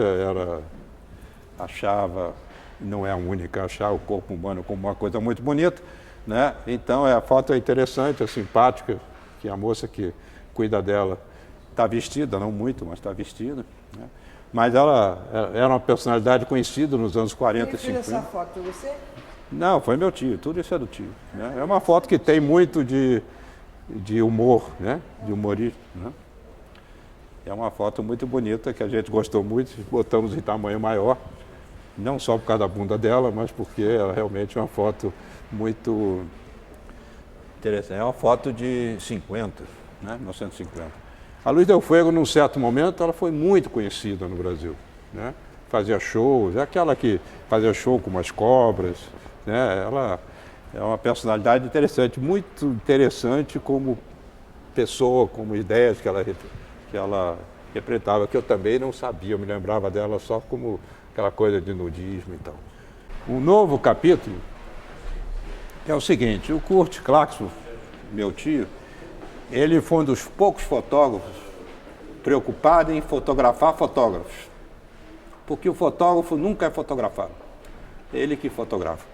achava, não é a única, achar o corpo humano como uma coisa muito bonita, né? Então a foto é interessante, é simpática, que a moça que cuida dela está vestida, não muito, mas está vestida, né? Mas ela era uma personalidade conhecida nos anos 40 e 50. Quem fez essa foto? Foi você? Não, foi meu tio, tudo isso é do tio, né? É uma foto que tem muito de humor, né? De humorismo, né? É uma foto muito bonita que a gente gostou muito, botamos em tamanho maior, não só por causa da bunda dela, mas porque ela realmente é uma foto muito interessante. É uma foto de 50, né? 1950. A Luz del Fuego, num certo momento, ela foi muito conhecida no Brasil, né? Fazia shows, é aquela que fazia show com umas cobras, né? Ela é uma personalidade interessante, muito interessante como pessoa, como ideias que ela representava, que eu também não sabia, eu me lembrava dela só como aquela coisa de nudismo e tal. Um novo capítulo é o seguinte, o Kurt Clarkson, meu tio, ele foi um dos poucos fotógrafos preocupados em fotografar fotógrafos, porque o fotógrafo nunca é fotografado, ele que fotografa.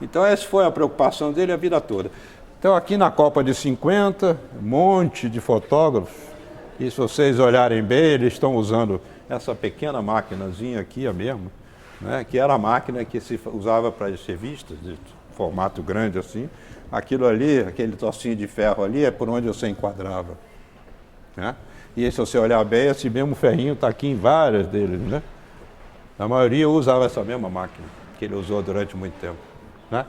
Então essa foi a preocupação dele a vida toda. Então aqui na Copa de 50, um monte de fotógrafos, e se vocês olharem bem, eles estão usando essa pequena maquinazinha aqui, a mesma, né, que era a máquina que se usava para as revistas, de formato grande assim. Aquilo ali, aquele trocinho de ferro ali, é por onde você enquadrava, né? E se você olhar bem, esse mesmo ferrinho está aqui em várias deles, né? A maioria usava essa mesma máquina, que ele usou durante muito tempo, né?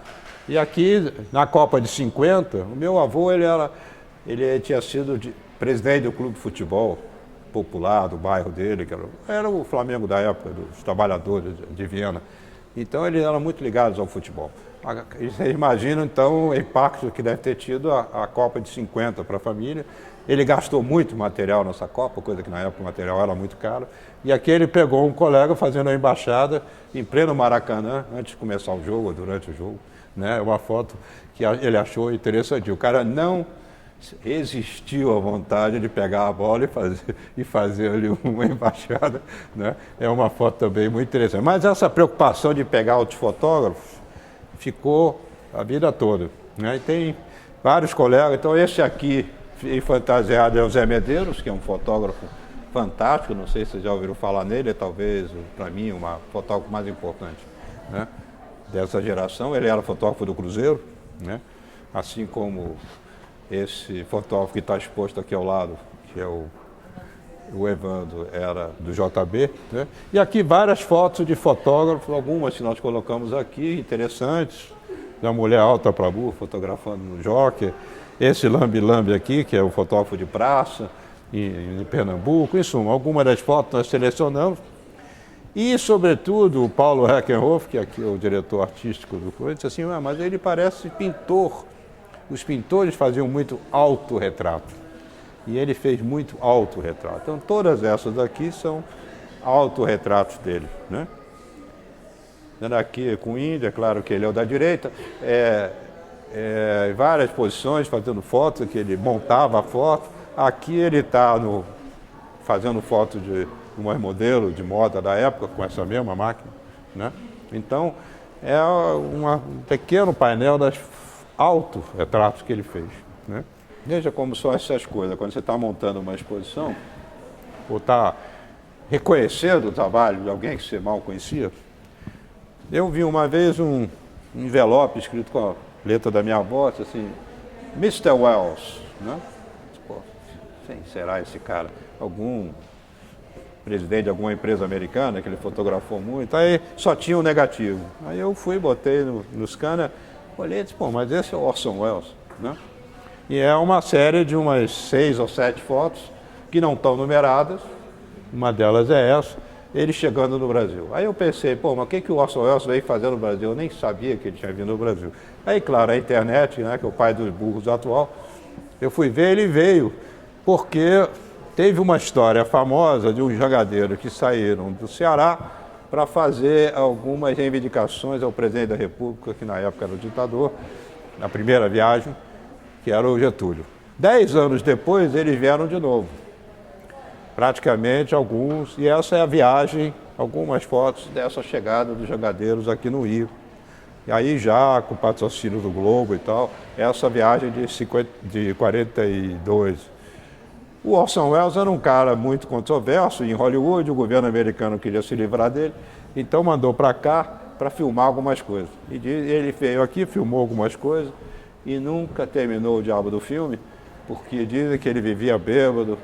E aqui, na Copa de 50, o meu avô, ele tinha sido presidente do clube de futebol popular do bairro dele, que era o Flamengo da época, dos trabalhadores de Viena. Então, eles eram muito ligados ao futebol. Você imagina, então, o impacto que deve ter tido a Copa de 50 para a família. Ele gastou muito material nessa Copa, coisa que na época o material era muito caro. E aqui ele pegou um colega fazendo a embaixada em pleno Maracanã, antes de começar o jogo, ou durante o jogo, né? Uma foto que ele achou interessante. O cara não resistiu à vontade de pegar a bola e fazer ali uma embaixada, né? É uma foto também muito interessante. Mas essa preocupação de pegar outros fotógrafos ficou a vida toda, né? E tem vários colegas. Então esse aqui, fantasiado, é o Zé Medeiros, que é um fotógrafo fantástico, não sei se vocês já ouviram falar nele, é talvez, para mim, o fotógrafo mais importante, né, dessa geração. Ele era fotógrafo do Cruzeiro, né, assim como esse fotógrafo que está exposto aqui ao lado, que é o Evandro, era do JB, né? E aqui várias fotos de fotógrafos, algumas que nós colocamos aqui, interessantes, da mulher alta para burro, fotografando no Jockey. Esse lambe-lambe aqui, que é o fotógrafo de praça, em Pernambuco. Em suma, algumas das fotos nós selecionamos. E, sobretudo, o Paulo Heckenhoff, que aqui é o diretor artístico do coisa, disse assim, mas ele parece pintor. Os pintores faziam muito autorretrato. E ele fez muito autorretrato. Então, todas essas aqui são autorretratos dele, né? Aqui com o Índia, claro que ele é o da direita. Várias posições, fazendo fotos, que ele montava a foto. Aqui ele está fazendo foto de um modelo de moda da época, com essa mesma máquina, né? Então, é um pequeno painel das autorretratos que ele fez, né? Veja como são essas coisas. Quando você está montando uma exposição, ou está reconhecendo o trabalho de alguém que você mal conhecia. Eu vi uma vez um envelope escrito com a letra da minha avó, assim, Mr. Wells, né? Pô, quem será esse cara? Algum presidente de alguma empresa americana que ele fotografou muito, aí só tinha o negativo. Aí eu fui, botei no scanner, olhei e disse, pô, mas esse é o Orson Welles, né? E é uma série de umas 6 ou 7 fotos que não estão numeradas, uma delas é essa, ele chegando no Brasil. Aí eu pensei, pô, mas o que o Orson Welles veio fazer no Brasil? Eu nem sabia que ele tinha vindo no Brasil. Aí, claro, a internet, né, que é o pai dos burros atual, eu fui ver, ele veio, porque teve uma história famosa de uns jangadeiros que saíram do Ceará para fazer algumas reivindicações ao presidente da República, que na época era o ditador, na primeira viagem, que era o Getúlio. 10 anos depois, eles vieram de novo. Praticamente alguns, e essa é a viagem, algumas fotos dessa chegada dos jangadeiros aqui no Rio. E aí já com o patrocínio do Globo e tal, essa viagem de 42. O Orson Welles era um cara muito controverso em Hollywood, o governo americano queria se livrar dele, então mandou para cá para filmar algumas coisas. E ele veio aqui, filmou algumas coisas e nunca terminou o diabo do filme, porque dizem que ele vivia bêbado.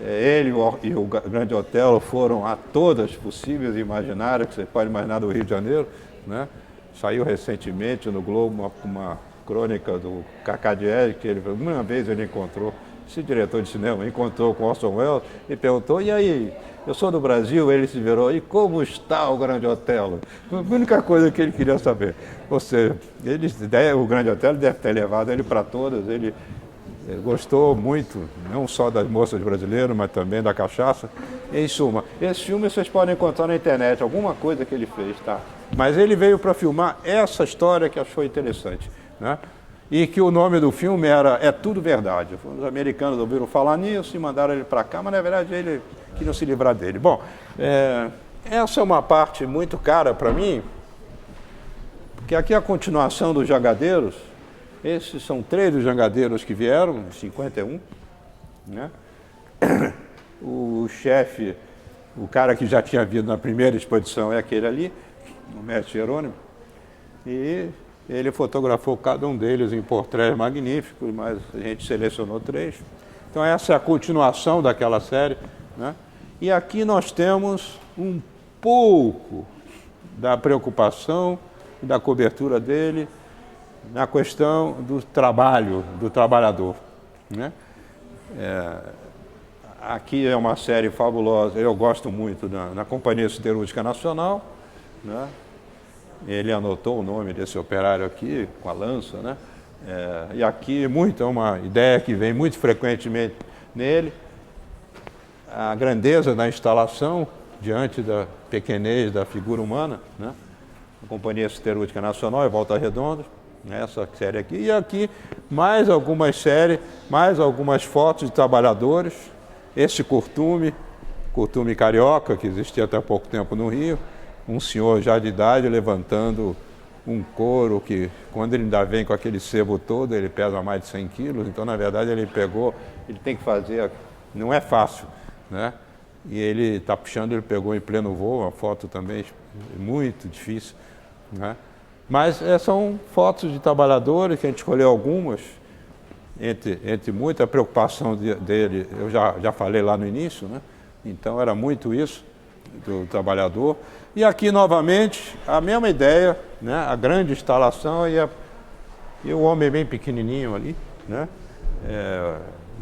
Ele e o Grande Otelo foram a todas possíveis e imaginárias que você pode imaginar do Rio de Janeiro, né? Saiu recentemente no Globo uma crônica do Cacadieri, que uma vez ele encontrou, esse diretor de cinema, encontrou com Orson Welles e perguntou, e aí, eu sou do Brasil, ele se virou, e como está o Grande Otelo? A única coisa que ele queria saber. Ou seja, o Grande Otelo deve ter levado ele para todas, ele gostou muito, não só das moças brasileiras, mas também da cachaça. Em suma, esse filme vocês podem encontrar na internet, alguma coisa que ele fez, tá? Mas ele veio para filmar essa história que achou interessante, né? E que o nome do filme era É Tudo Verdade. Os americanos ouviram falar nisso e mandaram ele para cá, mas na verdade ele queria se livrar dele. Bom, essa é uma parte muito cara para mim, porque aqui é a continuação dos jangadeiros. Esses são 3 dos jangadeiros que vieram, em 51, né? O chefe, o cara que já tinha vindo na primeira exposição é aquele ali, o mestre Jerônimo, e ele fotografou cada um deles em portrés magníficos, mas a gente selecionou 3. Então essa é a continuação daquela série, né? E aqui nós temos um pouco da preocupação e da cobertura dele na questão do trabalho, do trabalhador, né? Aqui é uma série fabulosa, eu gosto muito na Companhia Siderúrgica Nacional, né? Ele anotou o nome desse operário aqui, com a lança, né? E aqui é uma ideia que vem muito frequentemente nele, a grandeza da instalação diante da pequenez da figura humana, né? A Companhia Siderúrgica Nacional e Volta Redonda, essa série aqui, e aqui mais algumas séries, mais algumas fotos de trabalhadores, esse curtume carioca, que existia até há pouco tempo no Rio, um senhor já de idade levantando um couro que, quando ele ainda vem com aquele sebo todo, ele pesa mais de 100 quilos, então na verdade ele tem que fazer, não é fácil, né? E ele está puxando, ele pegou em pleno voo, uma foto também muito difícil, né? Mas são fotos de trabalhadores, que a gente escolheu algumas, entre muita preocupação dele, eu já falei lá no início, né? Então era muito isso, do trabalhador. E aqui, novamente, a mesma ideia, né? A grande instalação e o homem bem pequenininho ali, né?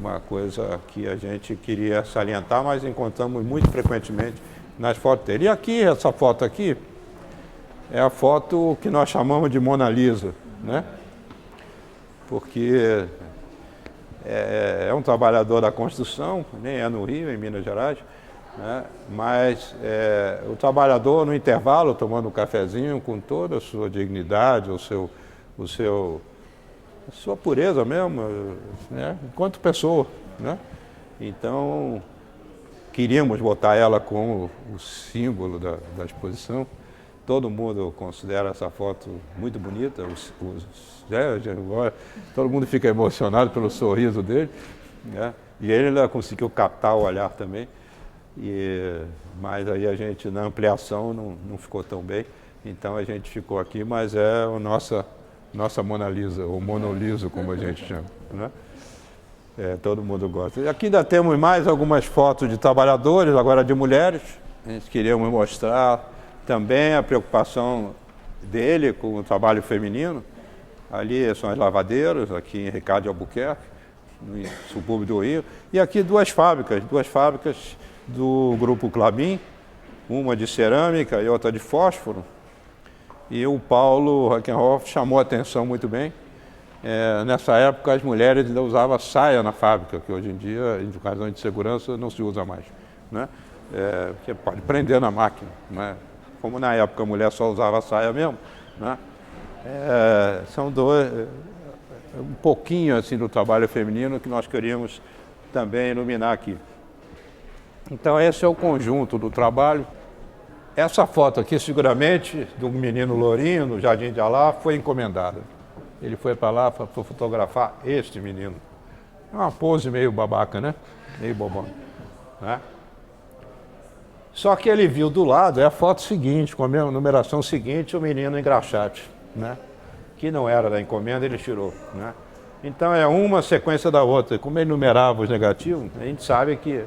Uma coisa que a gente queria salientar, mas encontramos muito frequentemente nas fotos dele. E aqui, essa foto aqui, é a foto que nós chamamos de Mona Lisa, né? Porque é um trabalhador da construção, nem é no Rio, em Minas Gerais, né? Mas o trabalhador no intervalo, tomando um cafezinho com toda a sua dignidade, a sua pureza mesmo, né? Enquanto pessoa, né? Então, queríamos botar ela como o símbolo da exposição. Todo mundo considera essa foto muito bonita, todo mundo fica emocionado pelo sorriso dele, né? E ele ainda conseguiu captar o olhar também, mas aí a gente, na ampliação, não ficou tão bem, então a gente ficou aqui, mas é Nossa Mona Lisa, ou Monoliso, como a gente chama, né? Todo mundo gosta. E aqui ainda temos mais algumas fotos de trabalhadores, agora de mulheres. A gente queríamos mostrar também a preocupação dele com o trabalho feminino. Ali são as lavadeiras, aqui em Ricardo de Albuquerque, no subúrbio do Rio. E aqui duas fábricas do Grupo Klabin, uma de cerâmica e outra de fósforo. E o Paulo Hackenhoff chamou a atenção muito bem. Nessa época, as mulheres ainda usavam saia na fábrica, que hoje em dia, em razões de segurança, não se usa mais, né? Porque pode prender na máquina, né? Como na época a mulher só usava saia mesmo, né? São um pouquinho assim do trabalho feminino que nós queríamos também iluminar aqui. Então esse é o conjunto do trabalho. Essa foto aqui, seguramente, do menino lourinho no Jardim de Alá, foi encomendada. Ele foi para lá para fotografar este menino. É uma pose meio babaca, né? Meio bobão, né? Só que ele viu do lado, é a foto seguinte, com a mesma numeração seguinte, o menino engraxate, né? Que não era da encomenda, ele tirou, né? Então é uma sequência da outra. Como ele numerava os negativos, a gente sabe que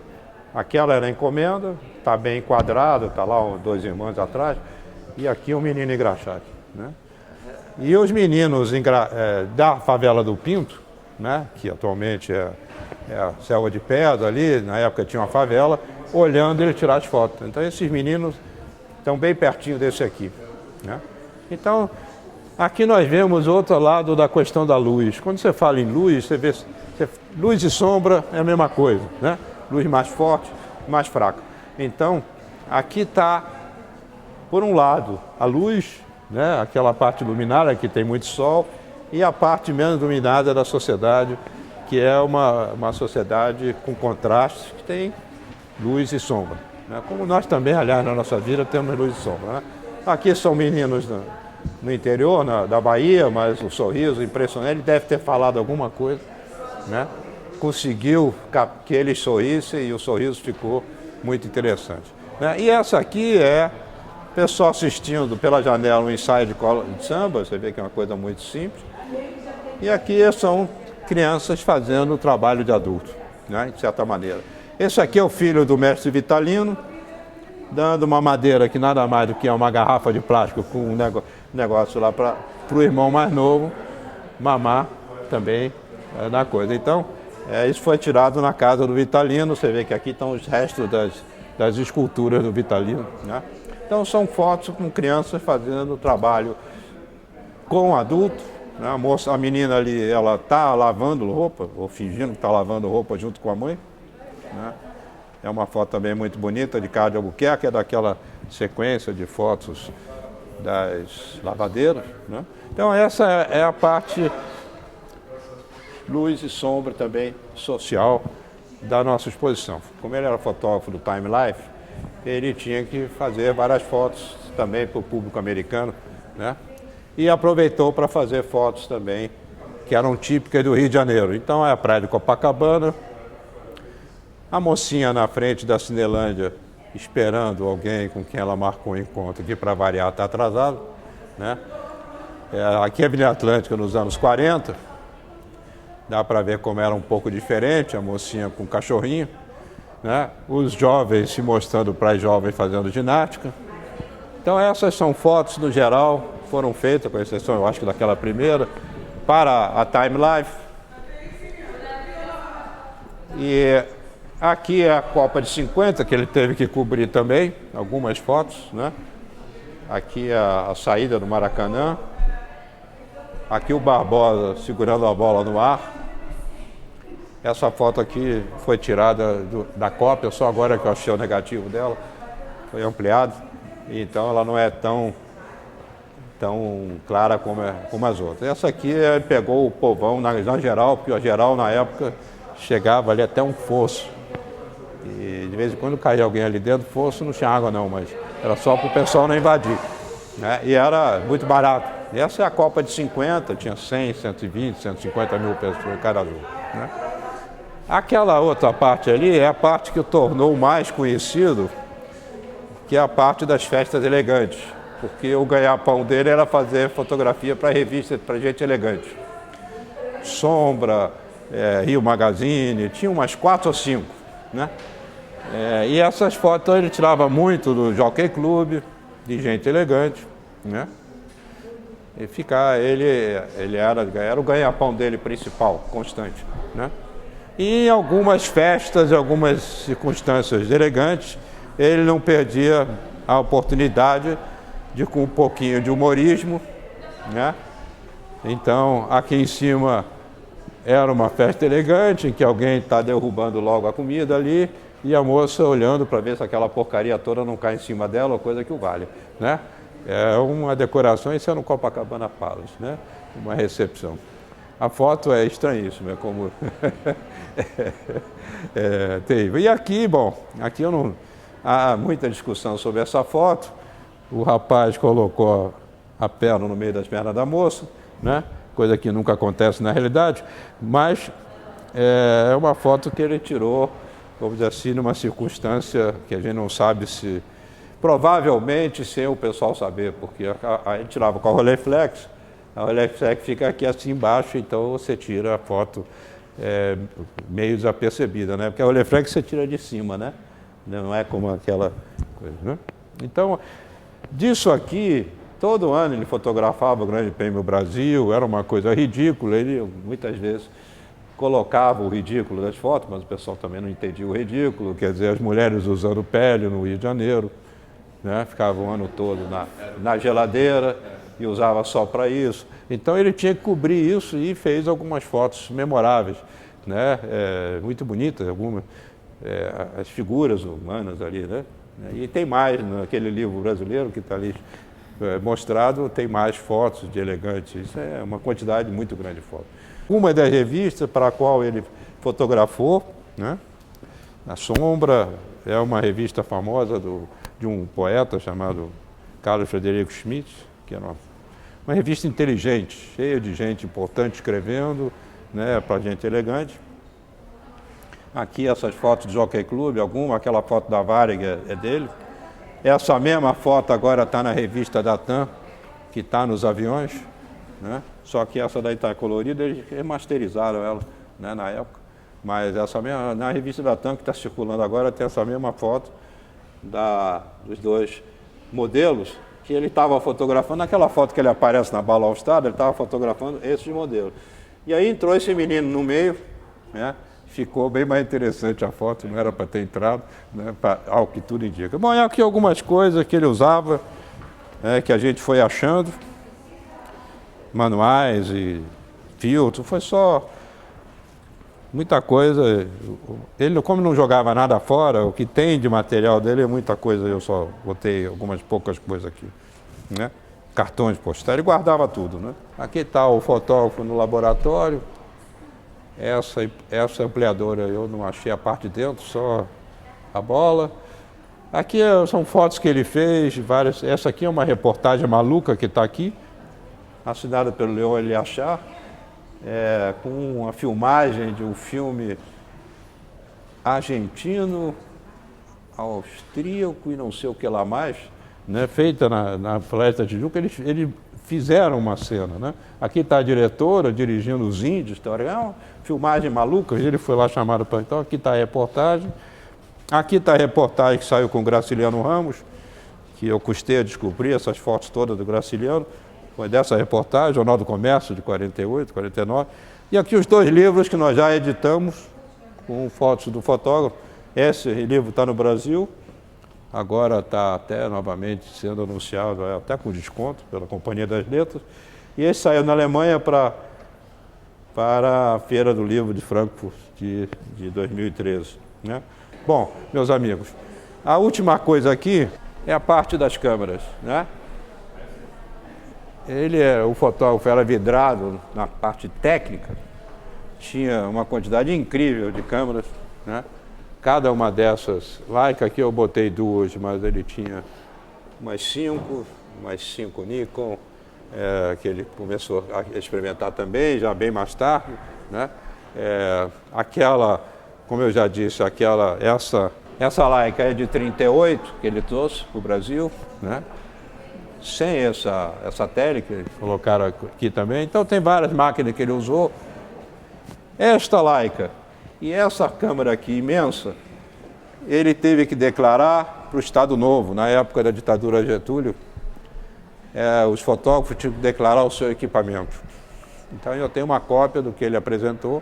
aquela era a encomenda, está bem enquadrado, está lá dois irmãos atrás, e aqui o menino engraxate, né? E os meninos da favela do Pinto, né, que atualmente é a selva de pedra ali, na época tinha uma favela, olhando ele tirar as fotos. Então esses meninos estão bem pertinho desse aqui, né? Então, aqui nós vemos outro lado da questão da luz. Quando você fala em luz, você vê luz e sombra é a mesma coisa, né? Luz mais forte, mais fraca. Então, aqui está, por um lado, a luz, né? Aquela parte iluminada que tem muito sol, e a parte menos iluminada da sociedade, que é uma sociedade com contrastes, que tem luz e sombra, né? Como nós também, aliás, na nossa vida temos luz e sombra, né? Aqui são meninos no interior, da Bahia, mas o sorriso impressionante, ele deve ter falado alguma coisa, né? Conseguiu que eles sorrissem e o sorriso ficou muito interessante, né? E essa aqui é o pessoal assistindo pela janela um ensaio de samba, você vê que é uma coisa muito simples. E aqui são crianças fazendo o trabalho de adulto, né? De certa maneira. Esse aqui é o filho do mestre Vitalino, dando uma madeira que nada mais do que é uma garrafa de plástico com um negócio lá para o irmão mais novo mamar também na coisa. Então, isso foi tirado na casa do Vitalino. Você vê que aqui estão os restos das esculturas do Vitalino, né? Então são fotos com crianças fazendo trabalho com adulto, né? A menina ali, ela está lavando roupa, ou fingindo que está lavando roupa junto com a mãe, né? É uma foto também muito bonita de Ricardo de Albuquerque, é daquela sequência de fotos das lavadeiras, né? Então essa é a parte luz e sombra também social da nossa exposição. Como ele era fotógrafo do Time Life, ele tinha que fazer várias fotos também para o público americano, né? E aproveitou para fazer fotos também que eram típicas do Rio de Janeiro. Então é a praia de Copacabana, a mocinha na frente da Cinelândia esperando alguém com quem ela marcou um encontro, que para variar está atrasado, né? Aqui é a Avenida Atlântica nos anos 40, dá para ver como era um pouco diferente, a mocinha com o cachorrinho, né? Os jovens se mostrando para as jovens fazendo ginástica. Então essas são fotos, no geral, foram feitas, com exceção, eu acho que daquela primeira, para a Time Life. E aqui é a Copa de 50, que ele teve que cobrir também, algumas fotos, né? Aqui é a saída do Maracanã. Aqui o Barbosa segurando a bola no ar. Essa foto aqui foi tirada da cópia, só agora que eu achei o negativo dela, foi ampliado, então ela não é tão clara como as outras. Essa aqui pegou o povão na geral, porque a geral na época chegava ali até um fosso, e de vez em quando caía alguém ali dentro, fosso não tinha água não, mas era só para o pessoal não invadir, né? E era muito barato. E essa é a Copa de 50, tinha 100, 120, 150 mil pessoas em cada jogo, né? Aquela outra parte ali é a parte que o tornou mais conhecido, que é a parte das festas elegantes, porque o ganha-pão dele era fazer fotografia para revista, para gente elegante. Sombra, Rio Magazine, tinha umas 4 ou 5, né? E essas fotos ele tirava muito do Jockey Club, de gente elegante, né? E ele era o ganha-pão dele principal, constante, né? E em algumas festas, em algumas circunstâncias elegantes, ele não perdia a oportunidade de, com um pouquinho de humorismo, né? Então, aqui em cima era uma festa elegante, em que alguém está derrubando logo a comida ali, e a moça olhando para ver se aquela porcaria toda não cai em cima dela, ou coisa que o valha, né? É uma decoração, isso é no Copacabana Palace, né? Uma recepção. A foto é estranhíssima, é como... terrível. E aqui, bom, aqui eu não... Há muita discussão sobre essa foto. O rapaz colocou a perna no meio das pernas da moça, né? Coisa que nunca acontece na realidade, mas é uma foto que ele tirou, vamos dizer assim, numa circunstância que a gente não sabe se... Provavelmente sem o pessoal saber, porque a gente tirava com a Rolleiflex, a Rolleiflex fica aqui assim embaixo, então você tira a foto meio desapercebida, né? Porque a Rolleiflex você tira de cima, né? Não é como aquela coisa, né? Então, disso aqui, todo ano ele fotografava o Grande Prêmio Brasil, era uma coisa ridícula, ele muitas vezes colocava o ridículo das fotos, mas o pessoal também não entendia o ridículo, quer dizer, as mulheres usando pele no Rio de Janeiro, né? Ficava o ano todo na geladeira e usava só para isso. Então ele tinha que cobrir isso e fez algumas fotos memoráveis, né? Muito bonitas, algumas, as figuras humanas ali, né? E tem mais, naquele livro brasileiro que está ali mostrado, tem mais fotos de elegantes, isso é uma quantidade muito grande de fotos. Uma das revistas para a qual ele fotografou, né? A Sombra, é uma revista famosa de um poeta chamado Carlos Frederico Schmidt, que era uma revista inteligente, cheia de gente importante escrevendo, né, para gente elegante. Aqui essas fotos do Jockey Club, aquela foto da Varig é dele. Essa mesma foto agora está na revista da TAM, que está nos aviões, né? Só que essa daí está colorida, eles remasterizaram ela, né, na época. Mas essa mesma, na revista da TAM que está circulando agora, tem essa mesma foto dos dois modelos que ele estava fotografando. Naquela foto que ele aparece na Bala All Star, ele estava fotografando esses modelos. E aí entrou esse menino no meio, né? Ficou bem mais interessante a foto, não era para ter entrado, né, ao que tudo indica. Bom, aqui algumas coisas que ele usava, que a gente foi achando, manuais e filtros, foi só muita coisa. Ele, como não jogava nada fora, o que tem de material dele é muita coisa, eu só botei algumas poucas coisas aqui, né? Cartões postais, ele guardava tudo, né? Aqui está o fotógrafo no laboratório. Essa ampliadora eu não achei a parte de dentro, só a bola. Aqui são fotos que ele fez, várias. Essa aqui é uma reportagem maluca que está aqui, assinada pelo Leon Eliachar, com uma filmagem de um filme argentino, austríaco e não sei o que lá mais, né, feita na Floresta de Tijuca. Eles fizeram uma cena, né? Aqui está a diretora dirigindo os índios, é uma filmagem maluca, ele foi lá chamado para... Então aqui está a reportagem. Aqui está a reportagem que saiu com o Graciliano Ramos, que eu custei a descobrir essas fotos todas do Graciliano. Foi dessa reportagem, Jornal do Comércio, de 48, 49. E aqui os 2 livros que nós já editamos, com fotos do fotógrafo. Esse livro está no Brasil, agora está até novamente sendo anunciado, até com desconto pela Companhia das Letras. E esse saiu na Alemanha para a Feira do Livro de Frankfurt de 2013. Né? Bom, meus amigos, a última coisa aqui é a parte das câmeras, né? O fotógrafo era vidrado na parte técnica, tinha uma quantidade incrível de câmeras, né? Cada uma dessas, Leica aqui eu botei 2, mas ele tinha mais 5 Nikon, que ele começou a experimentar também, já bem mais tarde, né? Aquela, como eu já disse, essa Leica é de 38, que ele trouxe para o Brasil, né? sem essa tele que colocaram aqui também. Então tem várias máquinas que ele usou. Esta Leica e essa câmera aqui imensa, ele teve que declarar para o Estado Novo, na época da ditadura Getúlio, os fotógrafos tinham que declarar o seu equipamento. Então eu tenho uma cópia do que ele apresentou.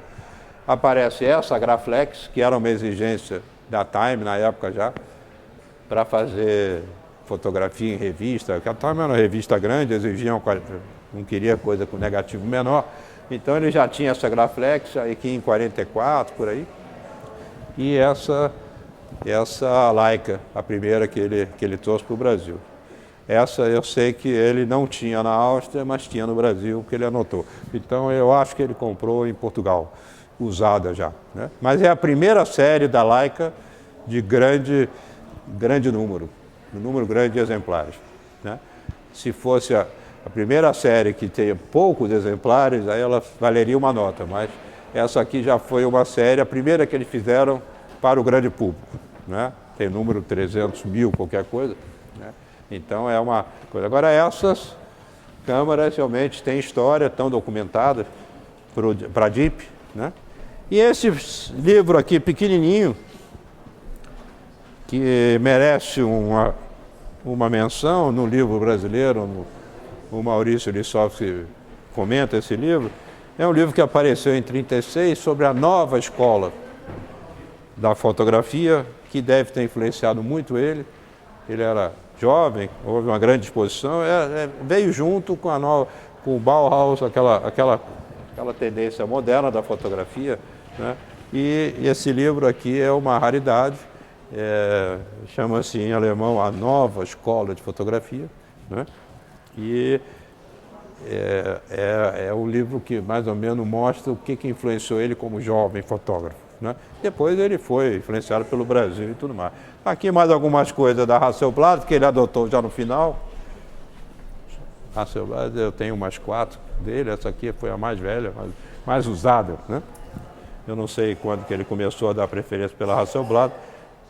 Aparece essa Graflex, que era uma exigência da Time na época já, para fazer fotografia em revista. A Time era uma revista grande, exigiam, não queria coisa com negativo menor. Então ele já tinha essa Graflex aqui em 44, por aí. E essa Leica, a primeira que ele trouxe para o Brasil. Essa eu sei que ele não tinha na Áustria, mas tinha no Brasil, que ele anotou. Então eu acho que ele comprou em Portugal, usada já, né? Mas é a primeira série da Leica de grande número, um número grande de exemplares, né? Se fosse a primeira série que tem poucos exemplares, aí ela valeria uma nota, mas essa aqui já foi uma série, a primeira que eles fizeram para o grande público, né? Tem número 300 mil, qualquer coisa, né? Então é uma coisa. Agora essas câmeras realmente têm história, estão documentadas para a DIP, né? E esse livro aqui pequenininho, que merece uma menção no livro brasileiro, o Maurício Lissowski comenta esse livro, é um livro que apareceu em 1936 sobre a nova escola da fotografia, que deve ter influenciado muito ele. Ele era jovem, houve uma grande exposição, veio junto com com o Bauhaus, aquela tendência moderna da fotografia, né? E esse livro aqui é uma raridade, chama-se em alemão A Nova Escola de Fotografia, né? E é o livro que mais ou menos mostra o que influenciou ele como jovem fotógrafo, né? Depois ele foi influenciado pelo Brasil e tudo mais. Aqui mais algumas coisas da Hasselblad, que ele adotou já no final. Hasselblad, eu tenho umas 4 dele, essa aqui foi a mais velha, mais usada, né? Eu não sei quando que ele começou a dar preferência pela Hasselblad.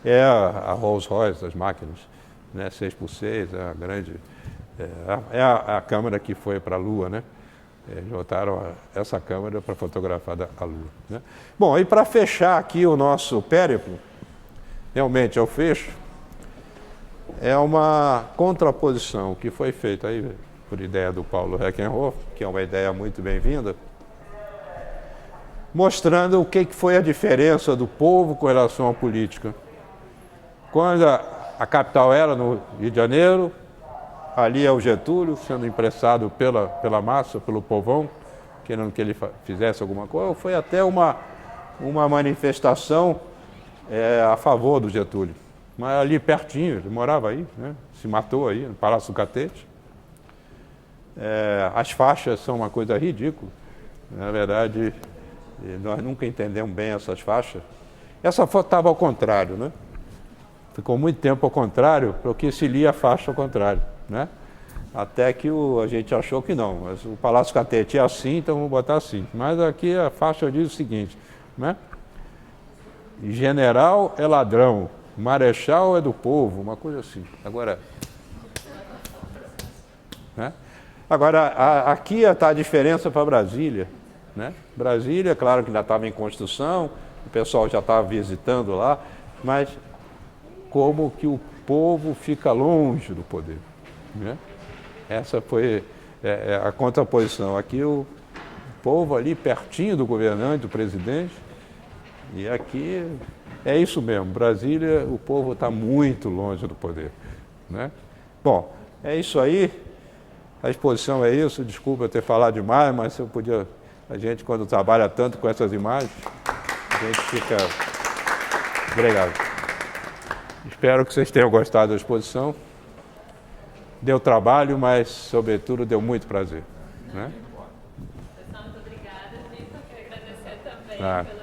É a Rolls Royce das máquinas, né? 6x6, é a grande... a câmera que foi para a Lua, né? Eles botaram essa câmera para fotografar a Lua, né? Bom, e para fechar aqui o nosso périplo, realmente eu fecho, é uma contraposição que foi feita aí por ideia do Paulo Reckenhoff, que é uma ideia muito bem-vinda, mostrando o que foi a diferença do povo com relação à política. Quando a capital era no Rio de Janeiro, ali é o Getúlio sendo impressado pela massa, pelo povão, querendo que ele fizesse alguma coisa. Foi até uma manifestação a favor do Getúlio. Mas ali pertinho, ele morava aí, né? Se matou aí, no Palácio do Catete. As faixas são uma coisa ridícula. Na verdade, nós nunca entendemos bem essas faixas. Essa foto estava ao contrário, né? Ficou muito tempo ao contrário, porque se lia a faixa ao contrário, né? Até que a gente achou que não, mas o Palácio Catete é assim, então vamos botar assim. Mas aqui a faixa diz o seguinte, né? General é ladrão, marechal é do povo, uma coisa assim. Agora, né? Agora aqui está a diferença para Brasília, né? Brasília, claro que ainda estava em construção, o pessoal já estava visitando lá, mas como que o povo fica longe do poder, né? Essa foi a contraposição. Aqui o povo ali pertinho do governante, do presidente, e aqui é isso mesmo. Brasília, o povo está muito longe do poder, né? Bom, é isso aí. A exposição é isso. Desculpa ter falado demais, mas eu podia... A gente, quando trabalha tanto com essas imagens, a gente fica... Obrigado. Espero que vocês tenham gostado da exposição. Deu trabalho, mas, sobretudo, deu muito prazer, né? Pessoal, muito obrigada. Eu quero agradecer também Ah. pela